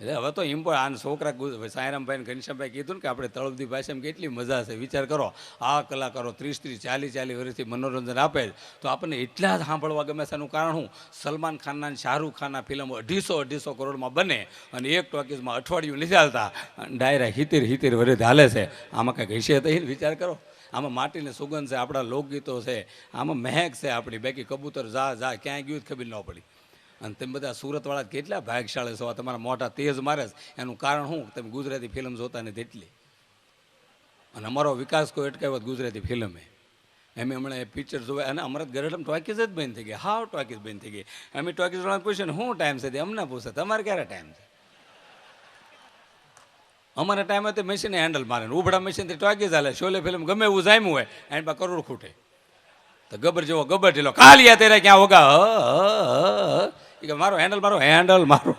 Speaker 1: એટલે હવે તો આ છોકરા સાયરામભાઈ ઘનશ્યામભાઈ કીધું ને કે આપણે તળપદી ભાષામાં કેટલી મજા છે. વિચાર કરો આ કલાકારો 30-40 વર્ષથી મનોરંજન આપે તો આપણને એટલા જ સાંભળવા ગમે છે. એનું કારણ શું સલમાન ખાનના શાહરૂખ ખાનના ફિલ્મો 250 કરોડમાં બને અને એક ટોકીઝમાં અઠવાડિયું નથી હાલતા ડાયરા 70 વર્ષ હાલે છે. આમાં કંઈક હશે તો વિચાર કરો. આમાં માટીની સુગંધ છે આપણા લોકગીતો છે આમાં મહેક છે આપણી. બાકી કબૂતર જા ક્યાંય ગયું જ ખબર ન પડી. અને તમે બધા સુરતવાળા કેટલા ભાગશાળી છો. તમારા મોટા તેજ મારે એનું કારણ શું તમે ગુજરાતી ફિલ્મ જોતા નથી એટલી. અને અમારો વિકાસ કોઈ અટકાવ્યો ગુજરાતી ફિલ્મે. એમ હમણાં પિક્ચર જોવા અને અમારા ગરડમ ટોકીઝ જ બંધ થઈ ગઈ. હાવ ટોકીઝ બંધ થઈ ગઈ. અમે ટોકીઝ વાળા પૂછે ને શું ટાઈમ છે અમને પૂછે તમારે ક્યારે ટાઈમ છે. અમારા ટાઈમે તો મશીને હેન્ડલ મારે ઉભડા મશીનથી ટોકીઝ હાલે. શોલે ફિલ્મ ગમે એવું જામ્યું હોય એની પાસે કરોડ ખૂટે. તો ગબર જેવો ગબર ઢીલો કાલિયા તેરા ક્યાં હોગા કે મારો હેન્ડલ મારો.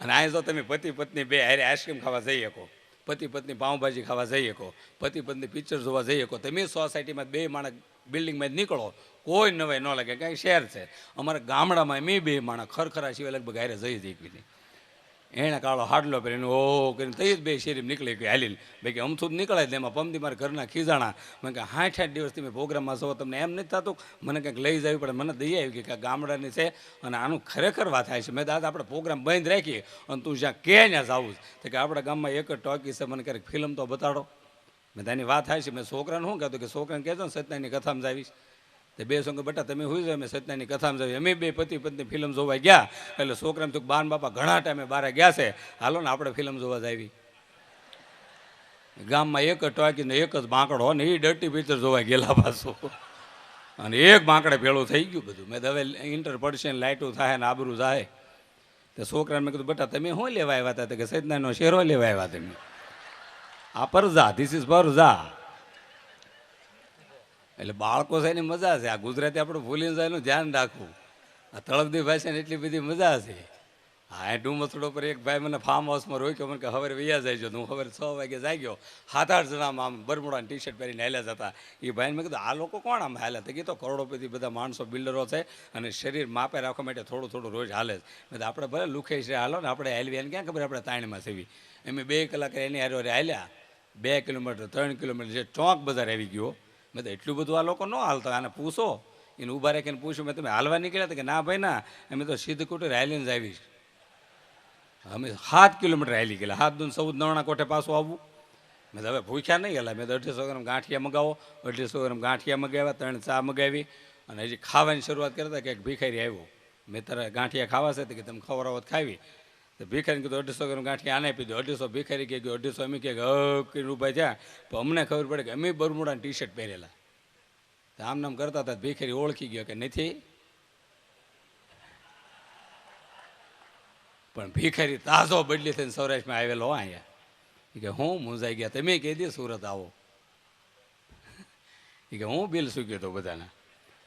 Speaker 1: અને આ જો તમે પતિ પત્ની બે હારે આઈસ્ક્રીમ ખાવા જઈ શકો પતિ પત્ની પાઉંભાજી ખાવા જઈ શકો પતિ પત્ની પિક્ચર જોવા જઈ શકો. તમે સોસાયટીમાં 2 માણસ બિલ્ડિંગમાં જ નીકળો કોઈ નવાઈ ન લાગે કાંઈ શહેર છે. અમારા ગામડામાં મેં 2 માણસ ખરખરા સિવાય લગભગ હારે જઈ એકવીને એણે કાળો હાડલો પહેરીને ઓ કરીને તઈ જ 2 શેરી નીકળી ગઈ હાલીને. ભાઈ કે અમથું જ નીકળાય એમાં પમદી મારા ઘરના ખીજાણા. મને કે 60 દિવસ તમે પ્રોગ્રામમાં છો તમને એમ નથી થતું મને કંઈક લઈ જવી પડે. મને દઈ આવી કે ગામડાની છે અને આનું ખરેખર વાત થાય છે. મેં દાદા આપણે પ્રોગ્રામ બંધ રાખીએ અને તું જ્યાં કે ત્યાં જવું તો કે આપણા ગામમાં એક જ ટોકી છે મને ક્યારેક ફિલ્મ તો બતાડો. મેં તેની વાત થાય છે. મેં છોકરાને શું કહેતો કે છોકરાને કહેજો ને સત્યનારાયણની કથામાં જાવીશ. તે 2 સંગ બેટા તમે હોઈ જાવ અમે સત્યનારાયણની કથામાં જાવી. અમે 2 પતિ પત્ની ફિલ્મ જોવા ગયા એટલે છોકરાને તો બાન બાપા ઘણા ટાઈમે બહાર ગયા છે હાલો ને આપણે ફિલ્મ જોવા જાવી. ગામમાં એક જ ટોકી ને એક જ બાંકડો ને એ ડર્ટી પિક્ચર જોવા ગયેલા પાછું. અને એક બાંકડે ભેળું થઈ ગયું બધું. મેં હવે ઇન્ટર પડશે ને લાઇટું થાય ને આબરું જાય. તો છોકરાને મેં કીધું બેટા તમે શું લેવા આવ્યા હતા કે સત્યનારાયણનો શેરો લેવા આવ્યા તમે. આ પરજા ધીસ ઇઝ પરજા. એટલે બાળકો છે એની મજા છે. આ ગુજરાતી આપણે ભૂલીને જાય એનું ધ્યાન રાખવું. આ તળપદી ભાષાને એટલી બધી મજા છે. હા એ ડુમસડો પર એક ભાઈ મને ફાર્મ હાઉસમાં રોક્યો. મને કે હવે વૈયા જાય જો હું હવે 6 વાગે જાગ્યો 7-8 જણામાં આમ બરમુડાની ટી-શર્ટ પહેરીને હાલ્યા જતા. એ ભાઈને મેં કીધું આ લોકો કોણ આમ હાલ્યા તો કીધું કરોડોપતિ બધા માણસો બિલ્ડરો છે અને શરીર માપે રાખવા માટે થોડું રોજ હાલે છે. મેં આપણે ભલે લુખે છે હાલો ને આપણે હાલવી એને ક્યાં ખબર આપણે તાણીમાં સેવી. એમ 2 કલાક એની હારે હાલ્યા 2 કિલોમીટર 3 કિલોમીટર જે ચોક બજાર આવી ગયો. મેં તો એટલું બધું આ લોકો ન હાલતા. આને પૂછો એને ઊભા રાખીને પૂછ્યું મેં તમે હાલવા નીકળ્યા હતા કે ના ભાઈ ના અમે તો સીધ કુટીર હાલીને જ આવીશ. અમે 7 કિલોમીટર હાલી ગયેલા 7 દૂન 14 નવણા કોઠે પાછું આવવું. મેં તો હવે ભૂખ્યા નહીં ગયેલા. મેં તો 250 ગ્રામ ગાંઠિયા મગાવો 250 ગ્રામ ગાંઠિયા મગાવ્યા 3 ચા મગાવી અને હજી ખાવાની શરૂઆત કરતા કે એક ભિખારી આવ્યો. મેં તારે ગાંઠિયા ખાવા છે કે તમે ખવડાવો ખાવી. તો ભિખારીને કીધું 250 ગ્રામ ગાંઠિયા આને પીધું. 250 ભિખારી કહે 250 અમે કહે કરીને ઊભા થયા. તો અમને ખબર પડે કે અમે બરમુડાની ટી-શર્ટ પહેરેલા. તો આમ નામ કરતા હતા ભિખારી ઓળખી ગયો કે નથી. પણ ભિખારી તાજો બદલી થઈને સૌરાષ્ટ્રમાં આવેલો અહીંયા એ કે હું મૂંઝાઈ ગયા, તમે કહી દે સુરત આવો. એ કે હું બિલ સૂક્યો હતો બધાના,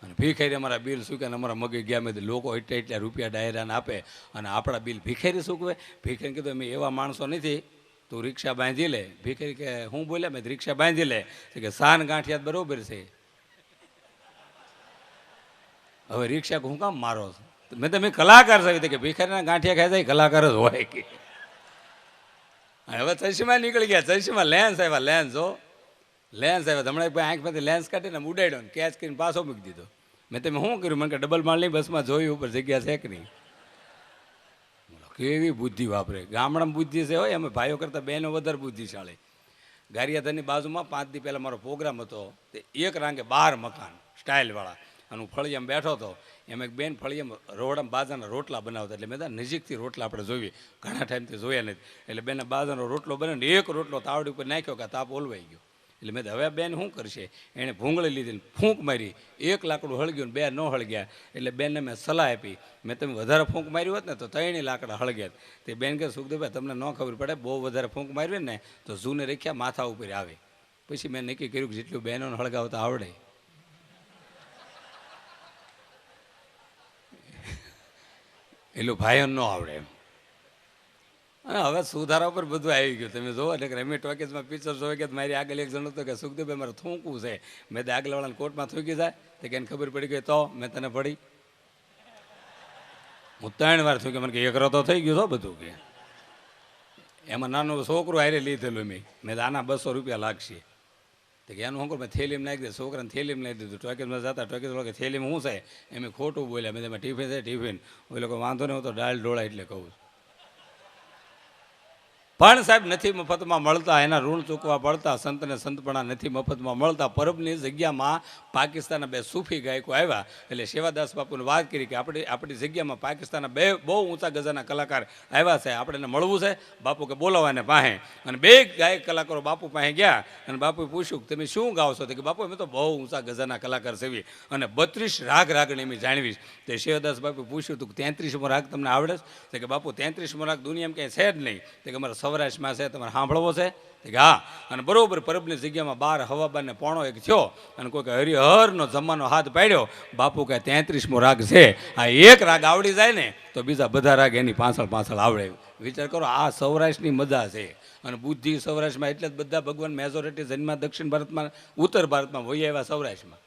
Speaker 1: અને ભીખારી અમારા બિલ સૂક્યા, અમારા મગે ગયા મેં લોકો એટલા રૂપિયા ડાયરાને આપે અને આપણા બિલ ભીખારી સૂકવે. ભીખારી કીધું અમે એવા માણસો નથી, તું રિક્ષા બાંધી લે. ભીખારી કે હું બોલ્યા, મેં રિક્ષા બાંધી લે. કે સાન ગાંઠિયા બરોબર છે, હવે રિક્ષા હું કામ મારો છો? મેં તમે કલાકાર સાહેબ કે ભીખારીના ગાંઠિયા ખાઈ જાય કલાકાર જ હોય કે. હવે ચશ્મા નીકળી ગયા, ચશ્મા લેન્સ આવ્યા, લેન્સ હો લેન્સ આવ્યા. હમણાં એક આંખમાંથી લેન્સ કાઢીને ઉડાડ્યો ને કેચ કરીને પાછો મૂકી દીધો. મેં તમે શું કર્યું? મને કે ડબલ માળની બસમાં જોયું ઉપર જગ્યા છે કે નહીં. કેવી બુદ્ધિ વાપરે, ગામડામાં બુદ્ધિ છે હોય, અમે ભાઈઓ કરતાં બહેનો વધારે બુદ્ધિશાળી. ગારિયાધારની બાજુમાં 5 દી પહેલાં મારો પ્રોગ્રામ હતો, તે એક રાંગે 12 મકાન સ્ટાઇલવાળા, અને હું ફળિયામાં બેઠો હતો. એમ એક બેન ફળિયામાં રોડામાં બાજાના રોટલા બનાવતા, એટલે મેં તો નજીકથી રોટલા આપણે જોઈએ, ઘણા ટાઈમથી જોયા નથી. એટલે બેને બાજાનો રોટલો બનાવીને એક રોટલો તાવડી ઉપર નાખ્યો કે તાપ ઓલવાઈ ગયો. એટલે મેં હવે બેન શું કરશે? એણે ભૂંગળી લીધી ને ફૂંક મારી, એક લાકડું હળગ્યું ને 2 ન હળગ્યા. એટલે બેનને મેં સલાહ આપી, મેં તમે વધારે ફૂંક માર્યું હોત ને તો 3 લાકડા હળગ્યા. તે બેન કે સુખદેવભાઈ તમને ન ખબર પડે, બહુ વધારે ફૂંક માર્યું ને તો જૂને રેખ્યા માથા ઉપર આવે. પછી મેં નક્કી કર્યું કે જેટલું બહેનોને હળગાવતા આવડે એટલું ભાઈઓને ન આવડે એમ. અને હવે સુધારા ઉપર બધું આવી ગયું. તમે જોવો ને કે રમી ટોકીઝમાં પિક્ચર જોવે કે મારી આગળ એક જણ હતો કે સુખદેવભાઈ મારે થૂંકવું છે. મેં તો આગળવાળાને કોર્ટમાં થૂંકી જાય તો કે એને ખબર પડી ગઈ તો મેં તને પડી. હું 3 વાર થૂંકી, મને કે એકરો તો થઈ ગયું છો બધું કે. એમાં નાનું છોકરું હારે લીધેલું મેં તો આના 200 રૂપિયા લાગશે. તો કે એનું શું કરું? મેં થેલીમાં નાખી દે, છોકરાને થેલીમાં નાખી દીધું. ટોકીઝમાં જતા ટોકીઝ કે થેલીમાં શું છે? એમ ખોટું બોલ્યા. મેં એમાં ટિફિન છે ટિફિન. ઓઈ લોકો વાંધો નહીં, હું તો દાળ ઢોળા એટલે કહું. પણ સાહેબ નથી મફતમાં મળતા, એના ઋણ ચૂકવા પડતા. સંતને સંતપણા નથી મફતમાં મળતા. પરબની જગ્યામાં પાકિસ્તાનના 2 સૂફી ગાયકો આવ્યા, એટલે સેવાદાસ બાપુને વાત કરી કે આપણી જગ્યામાં પાકિસ્તાનના 2 બહુ ઊંચા ગજાના કલાકાર આવ્યા છે, આપણે એને મળવું છે. બાપુ કે બોલાવો એને પાસે. અને 2 ગાયક કલાકારો બાપુ પાસે ગયા અને બાપુએ પૂછ્યું કે તમે શું ગાઓ છો? તો કે બાપુ અમે તો બહુ ઊંચા ગજાના કલાકાર છે અને 32 રાગ રાગણી અમે જાણવીશ. તે સેવાદાસ બાપુએ પૂછ્યું તું 33મો રાગ તમને આવડે છે? કે બાપુ 33મો રાગ દુનિયામાં ક્યાંય છે જ નહીં. તો કે અમારા સૌરાષ્ટ્રમાં છે, તમારે સાંભળવો છે? કે હા. અને બરોબર પરબની જગ્યામાં 12 હવા 1 પોણો થયો અને કોઈ હરિહરનો જમવાનો હાથ પાડ્યો. બાપુ કે 33મો રાગ છે, આ એક રાગ આવડી જાય ને તો બીજા બધા રાગ એની પાછળ આવડે. વિચાર કરો, આ સૌરાષ્ટ્રની મજા છે. અને બુદ્ધિ સૌરાષ્ટ્રમાં એટલે જ બધા ભગવાન મેજોરિટી જન્મા દક્ષિણ ભારતમાં, ઉત્તર ભારતમાં વહી આવ્યા સૌરાષ્ટ્રમાં.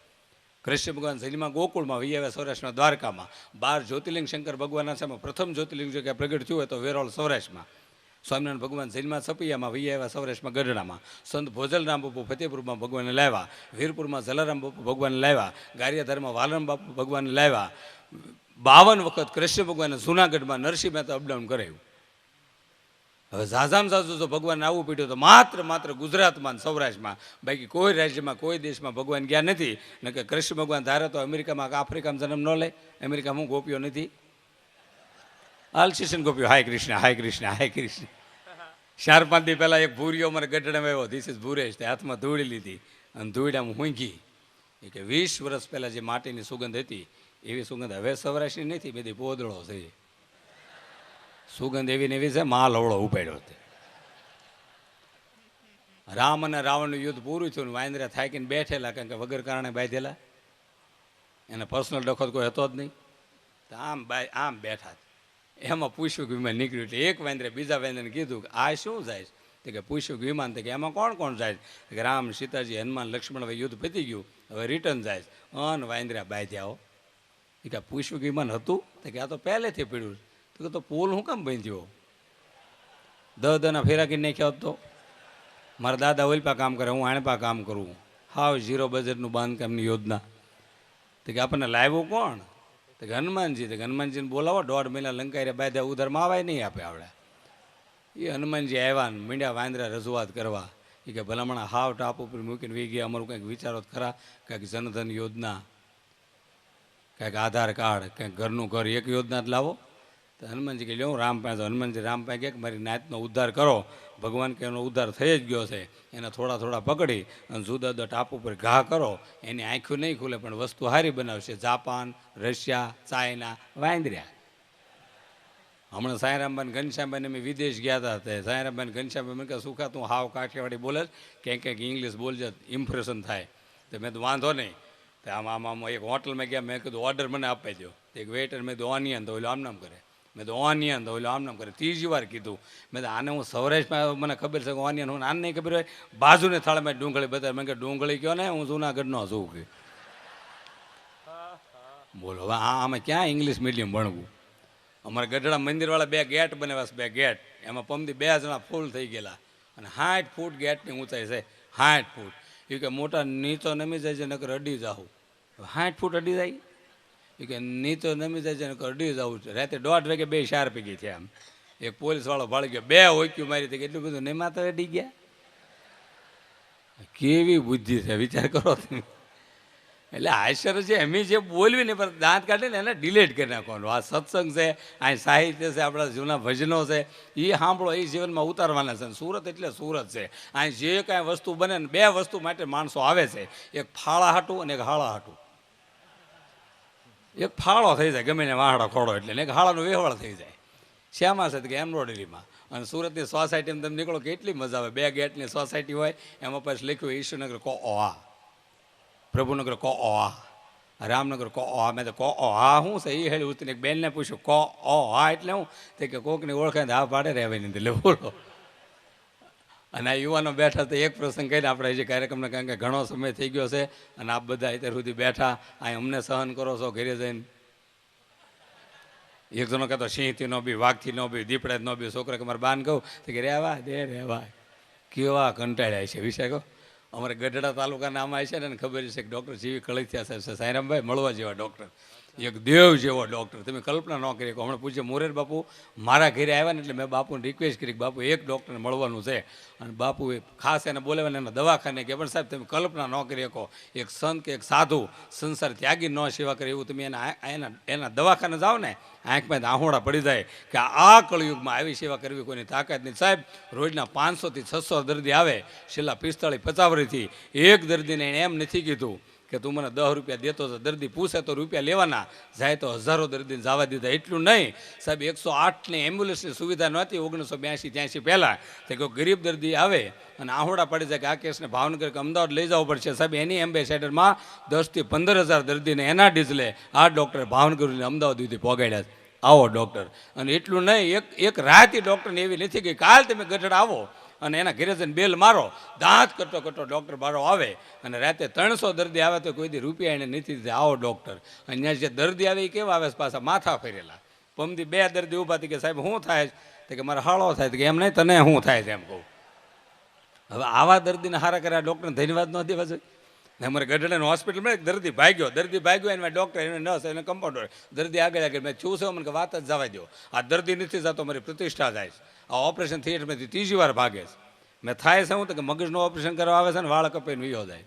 Speaker 1: કૃષ્ણ ભગવાન જન્મા ગોકુળમાં વહી આવ્યા સૌરાષ્ટ્રમાં, દ્વારકામાં. 12 જ્યોતિર્લિંગ શંકર ભગવાનના છે, પ્રથમ જ્યોતિર્લિંગ જો કે પ્રગટ થયું હોય તો વેરોળ સૌરાષ્ટ્રમાં. સ્વામિનારાયણ ભગવાન જન્મા સપૈયામાં વહી આવ્યા સૌરાષ્ટ્રમાં ગઢડામાં. સંત ભોજલરામ બાપુ ફતેપુરમાં ભગવાનને લાવ્યા. વીરપુરમાં જલારામ બાપુ ભગવાનને લાવ્યા. ગારિયાધારમાં વાલરામ બાપુ ભગવાનને લાવ્યા. 52 વખત કૃષ્ણ ભગવાને જૂનાગઢમાં નરસિંહ મહેતા અપડાઉન કરાયું. હવે ઝાઝામ ઝાઝું જો ભગવાનને આવવું પડ્યું તો માત્ર ગુજરાતમાં સૌરાષ્ટ્રમાં, બાકી કોઈ રાજ્યમાં કોઈ દેશમાં ભગવાન ગયા નથી. ને કે કૃષ્ણ ભગવાન ધારે તો અમેરિકામાં કે આફ્રિકામાં જન્મ ન લે. અમેરિકામાં ગોપીઓ નથી, આલસીસન ગોપીઓ હાય કૃષ્ણ હાય કૃષ્ણ હાય કૃષ્ણ. 4-5 દી પહેલાં એક ભૂરીઓ મને ગઢડામાં આવ્યો, ધીસ ઇઝ ભૂરેશ. તે હાથમાં ધૂળી લીધી અને ધૂળામાં હુંઘી. એ કે 20 વર્ષ પહેલાં જે માટીની સુગંધ હતી એવી સુગંધ હવે સૌરાષ્ટ્રની નથી, બધી પોદળો છે. સુગંધ એવી ને એવી છે, માલ અવળો ઉપાડ્યો હતો. રામ અને રાવણનું યુદ્ધ પૂરું થયું, વાંદરા થાકીને બેઠેલા, કારણ કે વગર કારણે બાંધેલા, એને પર્સનલ ડખો કોઈ હતો જ નહીં. તો આમ બેઠા. એમાં પૂછ્યું કે વિમાન નીકળ્યું. એટલે એક વાંદરે બીજા વાંદરાને કીધું કે આ શું જાય? તો કે પૂછ્યું કે વિમાન. તો કે એમાં કોણ જાય? કે રામ, સીતાજી, હનુમાન, લક્ષ્મણ, હવે યુદ્ધ પતી ગયું, હવે રિટર્ન જાય. અન વાંદરા બાંધ્યા હો. એ કે પૂછ્યું કે વિમાન હતું? તો કે આ તો પહેલેથી પીડ્યું. તો પુલ હું કામ બાંધ્યો? 10 ફેરા કરી નાખ્યા હોત તો? મારા દાદા ઓલપા કામ કરે, હું આણપા કામ કરું. હાવ 0 બજેટનું બાંધકામની યોજના. તો કે આપણને લાવ્યું કોણ? તો કે હનુમાનજી. તો કે હનુમાનજીને બોલાવો, 1.5 મહિના લંકાઈ બાંધ્યા, ઉધારમાં આવાય નહીં આપે આવડે. એ હનુમાનજી આવ્યા ને મીંડ્યા વાંદરા રજૂઆત કરવા. એ કે ભલામણા હાવ ટાપ ઉપર મૂકીને વી ગયા, અમારું કંઈક વિચારો ખરા, કંઈક જનધન યોજના, કંઈક આધાર કાર્ડ, કંઈક ઘરનું ઘર, એક યોજના જ લાવો. તો હનુમાનજી કે લ્યો રામ પાસે. હનુમાનજી રામ પાસે કે મારી નાતનો ઉદ્ધાર કરો. ભગવાન કે એનો ઉદ્ધાર થઈ જ ગયો છે. એને થોડા પકડી અને જુદા જુદા ટાપુ ઉપર ઘા કરો, એની આંખો નહીં ખુલે પણ વસ્તુ સારી બનાવશે. જાપાન, રશિયા, ચાઇના, વાંદર્યા. હમણાં સાંઈરામભાઈ ઘનશ્યામભાઈને અમે વિદેશ ગયા હતા તે સાંઈરામભાઈ ઘનશ્યામભાઈ મને કહે સુખા તું હાવ કાઠિયાવાડી બોલે ક્યાંક ક્યાંક ઇંગ્લિશ બોલજે ઇમ્પ્રેશન થાય તો મેં તો વાંધો નહીં તો આમ એક હોટલમાં ગયા મેં કીધું ઓર્ડર મને આપી દો એક વેઇટર મેં તો ઓનિયન તો ઓલો આમ નામ કરે મેં તો ઓનિયન તો ઓલો આમ નામ કરે ત્રીજી વાર કીધું મેં તો આને હું સૌરાષ્ટ્રમાં મને ખબર છે કે ઓનિયન હું આને નહીં ખબર હોય બાજુને થાળમાં ડુંગળી બતાવે મેં કે ડુંગળી કહો ને હું જૂનાગઢનો છું કે બોલો હવે આમાં ક્યાં ઇંગ્લિશ મીડિયમ ભણવું અમારા ગઢડા મંદિરવાળા 2 ગેટ બનાવ્યા છે 2 ગેટ એમાં પમથી 2 જણા ફૂલ થઈ ગયેલા અને 60 ફૂટ ગેટની ઊંચાઈ છે 60 ફૂટ એ કે મોટા નીચો નમી જાય છે નકર અડી જાઉં 60 ફૂટ અડી જાય એ કે નીચો નમી જાય છે નકર અડી જવું છે રાતે 1:30 વાગે 2 શાર પીગી થયા આમ એક પોલીસવાળો ભાળી ગયો 2 હોક્યું મારી હતી એટલું બધું નહીં માતા અડી ગયા કેવી બુદ્ધિ છે વિચાર કરો તમે એટલે આશ્ચર્ય છે એમ જે બોલવી ને પણ દાંત કાઢે ને એને ડિલેટ કરી નાખવાનું આ સત્સંગ છે આ સાહિત્ય છે આપણા જૂના ભજનો છે એ સાંભળો એ જીવનમાં ઉતારવાના છે સુરત એટલે સુરત છે આ જે કાંઈ વસ્તુ બને ને 2 વસ્તુ માટે માણસો આવે છે એક ફાળા હાટું અને એક હાળા હાટું એક ફાળો થઈ જાય ગમે ને વાહડો ખોડો એટલે ને એક હાળાનો વેહવાળ થઈ જાય શ્યામાં છે કે એમ્બ્રોઇડરીમાં અને સુરતની સોસાયટીમાં તમે નીકળો કેટલી મજા આવે 2 ગેટની સોસાયટી હોય એમાં પછી લખ્યું ઈશ્વરનગર કો આ પ્રભુનગર કો આ રામનગર કો આ મેં તો કો આ શું છે એ હેળી ઉતરીને એક બેનને પૂછ્યું કો આ એટલે હું તે કે કોકની ઓળખાય આ પાડે રહેવાય નહીં એટલે બોલો અને આ યુવાનો બેઠા તો એક પ્રસંગ કહીને આપણે હજી કાર્યક્રમને કારણ કે ઘણો સમય થઈ ગયો છે અને આપ બધા અત્યાર સુધી બેઠા અહીં અમને સહન કરો છો ઘરે જઈને એક જણો કહેતો સિંહથી ન બી વાઘથી ન બી દીપડે ન બી છોકરા કે મારે બાન કહું તો કે રહેવા દે રહેવા કેવા કંટાળ્યા છે વિષય કહો અમારે ગઢડા તાલુકાના આમાં છે ને ખબર છે કે ડૉક્ટર જીવી કળથિયા સાહેબ છે સાંઈરામભાઈ મળવા જેવા ડૉક્ટર એક દેવ જેવો ડૉક્ટર તમે કલ્પના ન કરી હમણાં પૂછે મોરેર બાપુ મારા ઘરે આવ્યા ને એટલે મેં બાપુને રિક્વેસ્ટ કરી કે બાપુ એક ડૉક્ટરને મળવાનું છે અને બાપુએ ખાસ એને બોલાવ્યા એના દવાખાને કે પણ સાહેબ તમે કલ્પના ન કરી શકો એક સંત કે એક સાધુ સંસાર ત્યાગી ન સેવા કરે એવું તમે એના દવાખાને જાઓ ને આંખમાં આહોડા પડી જાય કે આ કળયુગમાં આવી સેવા કરવી કોઈની તાકાત નહીં સાહેબ રોજના 500 થી 600 દર્દી આવે છેલ્લા 45-50 વર્ષથી એક દર્દીને એમ નથી કીધું કે તું મને 10 રૂપિયા દેતો તો દર્દી પૂછે તો રૂપિયા લેવાના જાય તો હજારો દર્દીને જવા દીધા એટલું નહીં સાહેબ 108ની એમ્બ્યુલન્સની સુવિધા નહોતી 1982-83 પહેલાં તો કોઈ ગરીબ દર્દી આવે અને આહોડા પડી જાય કે આ કેસને ભાવનગર કે અમદાવાદ લઈ જવો પડશે સાહેબ એની એમ્બેસેડરમાં 10 થી 15,000 દર્દીને એના ડીઝલે આ ડૉક્ટર ભાવનગરને અમદાવાદ સુધી પહોંચાડ્યા આવો ડૉક્ટર અને એટલું નહીં એક રાતે ડૉક્ટરને એવી નથી કે કાલ તમે ગઢડા આવો અને એના ઘરે જઈને બેલ મારો દાંત કરતો ડૉક્ટર બારો આવે અને રાતે 300 દર્દી આવે તો કોઈ દી રૂપિયા એને નથી દીધા આવો ડૉક્ટર અહીંયા જે દર્દી આવે એ કેવા આવે પાછા માથા ફેરેલા પમથી 2 દર્દી ઊભા હતી કે સાહેબ શું થાય તો કે મારે હાળો થાય કે એમ નહીં તને શું થાય છે એમ કહું હવે આવા દર્દીને હારા કર્યા ડૉક્ટરને ધન્યવાદ ન દેવા જોઈએ ને અમારે ગઢડાની હોસ્પિટલમાં એક દર્દી ભાગ્યો એમાં ડૉક્ટર એને નર્સ એને કમ્પાઉન્ડર દર્દી આગળ મેં છું છે મને કે વાત જ જવા દો આ દર્દી નથી જતો મારી પ્રતિષ્ઠા જાય છે આ ઓપરેશન થિયેટરમાંથી 3જી વાર ભાગે છે મેં થાય છે હું તો કે મગજનું ઓપરેશન કરવા આવે છે ને વાળ કપાઈને વિયો જાય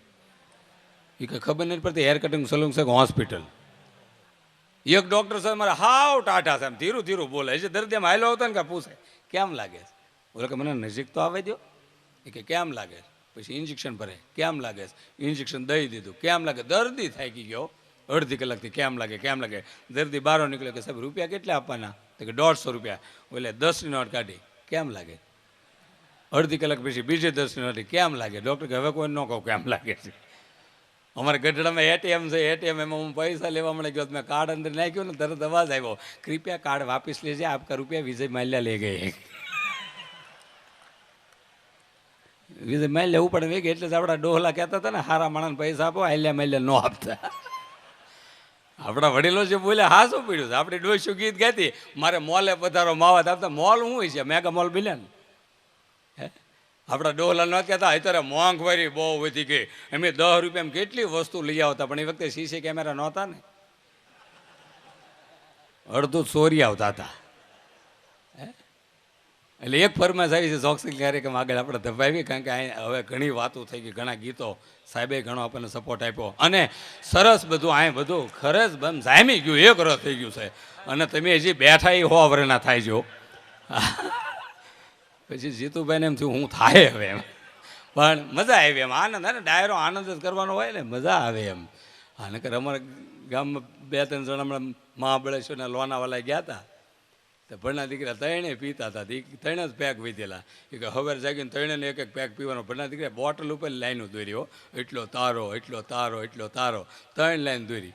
Speaker 1: એ કંઈ ખબર નથી પડતી હેર કટિંગ સલૂન છે હોસ્પિટલ એક ડૉક્ટર સાહેબ મારે હાવ ટાટા છે એમ ધીરું ધીરું બોલે છે દર્દી એમ હાલો આવતા ને કે પૂછે કેમ લાગે છે બોલે કે મને નજીક તો આવે દો એ કે કેમ લાગે પછી ઇન્જેક્શન ભરે કેમ લાગે ઇન્જેક્શન દઈ દીધું કેમ લાગે દર્દી થાકી ગયો અડધી કલાકથી કેમ લાગે દર્દી બહાર નીકળ્યો કે સાહેબ રૂપિયા કેટલા આપવાના તો કે 150 રૂપિયા એટલે 10ની નોટ કાઢી કેમ લાગે અડધી કલાક પછી બીજી 10ની નોટ કેમ લાગે ડૉક્ટર કે હવે કોઈ ન કહું કેમ લાગે છે અમારે ગઢડામાં એટીએમ છે એટીએમ એમાં હું પૈસા લેવા મળે ગયો મેં કાર્ડ અંદર નાખ્યું ને તરત અવાજ આવ્યો કૃપયા કાર્ડ વાપસ લેજે આપકા રૂપિયા વિજય માલ્યા લે ગઈ વિજય માલ્યા ઉપર વેગે એટલે જ આપણા ડોહલા કહેતા હતા ને હારા માણસને પૈસા આપો હાલ્યા માલ્યા ન આપતા આપણા વડીલો જે બોલ્યા હા શું પીડ્યું છે આપણી ડોસ્યું ગીત ગાતી મારે મોલે પધારો માવા આપતા મોલ શું હોય છે મેગા મોલ બિલ્યા ને હે આપણા ડોહલા ન કહેતા અત્યારે મોંઘવારી બહુ વધી ગઈ એમ 10 રૂપિયામાં કેટલી વસ્તુ લઈ આવતા પણ એ વખતે સીસી કેમેરા નહોતા ને અડધું ચોરી આવતા હતા એટલે એક ફરમાશ આવી છે ચોકસી કાર્યક્રમ આગળ આપણે ધપાવી કારણ કે હવે ઘણી વાતો થઈ ગઈ ઘણા ગીતો સાહેબે ઘણો આપણને સપોર્ટ આપ્યો અને સરસ બધું બધું ખરજ બંધ જામી ગયું એક રસ થઈ ગયું છે અને તમે હજી બેઠા એ 100 વર્ષના થાય છો પછી જીતુભાઈને એમ થયું હું થાય હવે એમ પણ મજા આવી એમ આનંદ ને ડાયરો આનંદ જ કરવાનો હોય ને મજા આવે એમ નકર અમારા ગામમાં 2-3 જણા હમણાં મહાબળેશ્વરના લોનાવાલા ગયા હતા તો ભણના દીકરા ત્રણે પીતા હતા, ત્રણે જ પેક વીધેલા. એ કે હવે જાગીને ત્રણેને એક એક પેક પીવાનો. ભણના દીકરા બોટલ ઉપર લાઈનો દોરી, એટલો તારો એટલો તારો એટલો તારો, 3 લાઈન દોરી.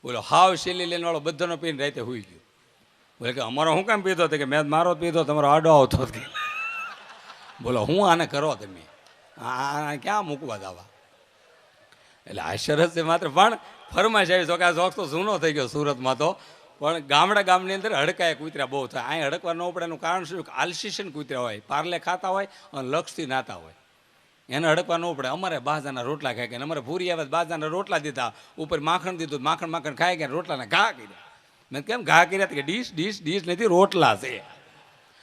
Speaker 1: બોલો હાવ શેલી લાઈન વાળો બધાનો પીને રાતે હોઈ ગયો. બોલે કે અમારો શું કામ પીધો હતો? કે મેં મારો પીધો, તમારો આડો આવતો હતો. બોલો હું આને કરો તમે, આ ક્યાં મૂકવા દાવા? એટલે આશ્ચર્ય છે માત્ર. પણ ફરમાશ આવી તો કે આ શોખ તો જૂનો થઈ ગયો સુરતમાં તો. પણ ગામની અંદર હડકાય કૂતરા બહુ થાય. અહીં હડકવા ન પડે એનું કારણ શું? આલ્સિશન કૂતરા હોય, પાર્લે ખાતા હોય અને લક્ષથી નાતા હોય, એને હડકવા ન પડે. અમારે બાજાના રોટલા ખાઈ ગયા, અમારે ભૂરી આવે બાજાના રોટલા દીધા, ઉપર માખણ દીધું, માખણ ખાઈ ગયા, રોટલાના ઘા કર્યા. મેં કેમ ઘા કર્યા? કે ડીશ નથી, રોટલા છે.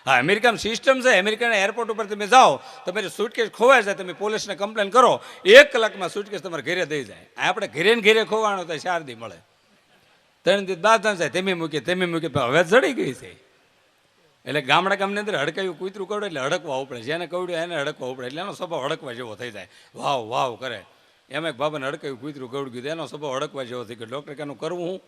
Speaker 1: હા, અમેરિકામાં સિસ્ટમ છે. અમેરિકાના એરપોર્ટ ઉપર તમે જાઓ, તમારી સુટકેસ ખોવાય જાય, તમે પોલીસને કમ્પ્લેન કરો, 1 કલાકમાં સુટકેસ તમારે ઘરે દઈ જાય. આપણે ઘરે ને ઘરે ખોવાનો તો 4 દી મળે, 3 દી બાદ જાય. તમે મૂકી હવે જડી ગઈ છે. એટલે ગામની અંદર હડકાયું કૂતરું કવડે એટલે હડકવા ઉપડે. જેને કવડ્યું એને હડકવા ઉપડે, એટલે એનો સ્વભાવ હડકવા જેવો થઈ જાય. વાવ વાવ કરે. એમ એક બાબાને હડકાયું કૂતરું કવડી ગયું, એનો સ્વભાવ હડકવા જેવો થઈ ગયો. ડૉક્ટર કેનું કરવું હું?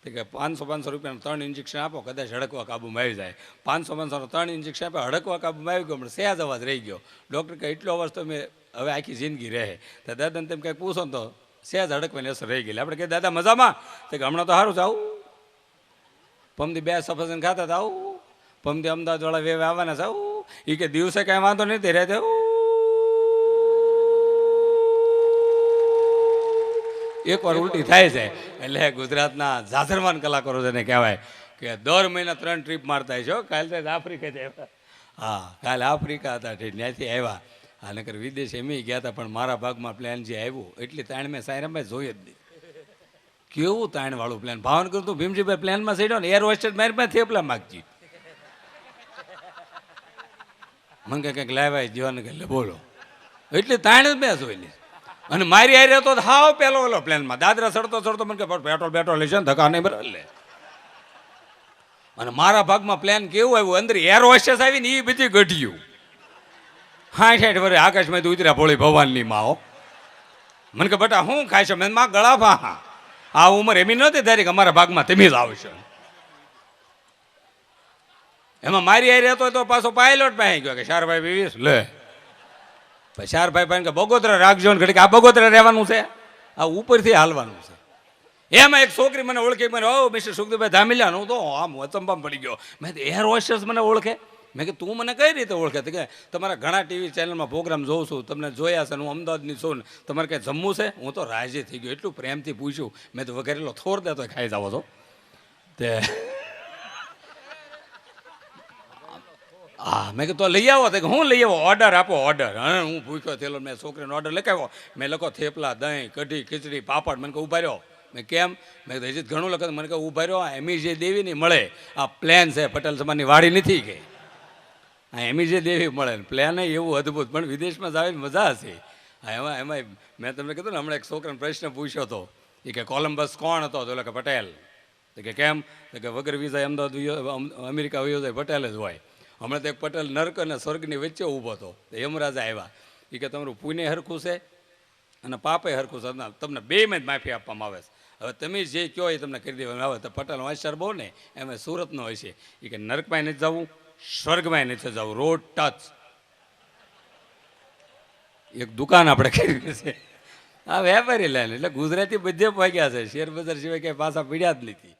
Speaker 1: તો કે 500 રૂપિયાનું 3 ઇન્જેક્શન આપો, કદાચ હડકવા કાબુમાં આવી જાય. 500 3 ઇન્જેક્શન આપે, હડકવા કાબુમાં આવી ગયો, પણ સહેજ અવાજ રહી ગયો. ડૉક્ટર કે એટલો અવાજ તો મેં હવે આખી જિંદગી રહે. તો દાદાને તેમ કંઈક પૂછો ને તો સહેજ હડકવાની અસર રહી ગયેલી. આપણે કહે દાદા મજામાં? તો કે હમણાં તો સારું છે. આવું પમદી 2 સફરજન ખાતા હતા, આવું પમદી અમદાવાદવાળા વેવે આવવાના છે, આવું એ કે દિવસે કાંઈ વાંધો નથી રહેતો. એકવાર ઉલટી થાય છે. એટલે ગુજરાતના જાજરમાન કલાકારો જેને કહેવાય કે દર મહિના 3 ટ્રીપ મારતા છો. કાલે તો આફ્રિકા આવ્યા. હા, કાલે આફ્રિકા હતા, ત્યાંથી આવ્યા. આ નકર વિદેશ એમ ગયા હતા, પણ મારા ભાગમાં પ્લાન જે આવ્યું એટલી તાણ મેં સાયરામભાઈ જોઈ જ નહીં. કેવું તાણવાળું પ્લાન! ભાવન કરું તું ભીમજીભાઈ પ્લાનમાં ચડ્યો ને, એર હોસ્ટેસ મારી પાસે થેપલા માગજી. મને કંઈક લાવ્યા જીવાને કે બોલો, એટલી તાણ જ મેં જોઈ લીધી. અને મારી હારે તો હાવ પેલો ઓલો પ્લેનમાં દાદરા ચડતો મને કે પેટ્રોલ લેશે ને, ધક્કા નહીં બરાબર લે. અને મારા ભાગમાં પ્લેન કેવું આવ્યું, અંદર એર હોસ્ટેસ આવી ને એ બધી ગઢિયું 60 વર્ષે આકાશમાં ઉતર્યા ભોળી ભવાનની માઓ. મને કે બટા શું ખાય છે? મેં માં ગળા ભા, આ ઉંમર એમી નહોતી ધારી કે અમારા ભાગમાં તમે જ આવશો. એમાં મારી હારે હતો તો પાછો પાયલોટ પાસે ગયો કે 4 ભાઈ 20 લે. પછી 4 ભાઈ પાસે કે બગોતરા રાખજો ને, ઘડીક આ બગોતરા રહેવાનું છે, આ ઉપરથી હાલવાનું છે. એમાં એક છોકરી મને ઓળખી, મને ઓ મિસ્ટર સુખદેવભાઈ ધામિલિયા. હું તો આમ અચંબામાં પડી ગયો. મેં એર હોસ્ટેસ મને ઓળખે? મેં કે તું મને કઈ રીતે ઓળખે? તો કે તમારા ઘણા ટીવી ચેનલમાં પ્રોગ્રામ જોઉં છું, તમને જોયા છે, હું અમદાવાદની છું ને, તમારે કંઈ જમવું છે? હું તો રાજી થઈ ગયો, એટલું પ્રેમથી પૂછ્યું. મેં તો વઘારેલો થોર દે તો ખાઈ જાવ છો તે. હા, મેં કીધું તો લઈ આવો. તો હું લઈ આવો? ઓર્ડર આપો, ઓર્ડર. હા, હું ભૂખ્યો થયેલો, મેં છોકરીનો ઓર્ડર લખાવ્યો. મેં લખો થેપલા, દહીં, કઢી, ખીચડી, પાપડ. મને કહે ઊભા રહ્યો. મેં કેમ? મેં તો હજી ઘણું લખે. મને કહે ઊભા રહ્યો, એમી જે દેવી નહીં મળે, આ પ્લેન છે, પટેલ સમાજની વાડી નથી કે આ એમી જે દેવી મળે ને. પ્લેન એવું અદભુત, પણ વિદેશમાં જવાની મજા હશે. હા, એમાં મેં તમને કીધું ને, હમણાં એક છોકરાને પ્રશ્ન પૂછ્યો હતો, એ કે કોલમ્બસ કોણ હતો? તો કે પટેલ. તો કે કેમ? તો કે વગર વિઝા અમદાવાદ અમેરિકા વયો જાય પટેલ જ હોય. હમણાં તો એક પટેલ નર્ક અને સ્વર્ગની વચ્ચે ઊભો હતો. તો યમરાજા આવ્યા, એ કે તમારું પુણ્ય હરખું છે અને પાપે હરખું છે, તમને 2માં જ માફી આપવામાં આવે છે. હવે તમે જે કહો એ તમને કરી દેવામાં આવે. તો પટેલ હોશિયાર બહુ ને, એમાં સુરતનો હોય છે. એ કે નર્કમાં નથી જવું, સ્વર્ગમાં નથી જવું, રોડ ટચ. એક દુકાન આપણે કરી છે આ વેપારી લાઈન. એટલે ગુજરાતી બધે પહોંચ્યા છે, શેર બજાર સિવાય ક્યાંય પાછા પીડ્યા જ નથી.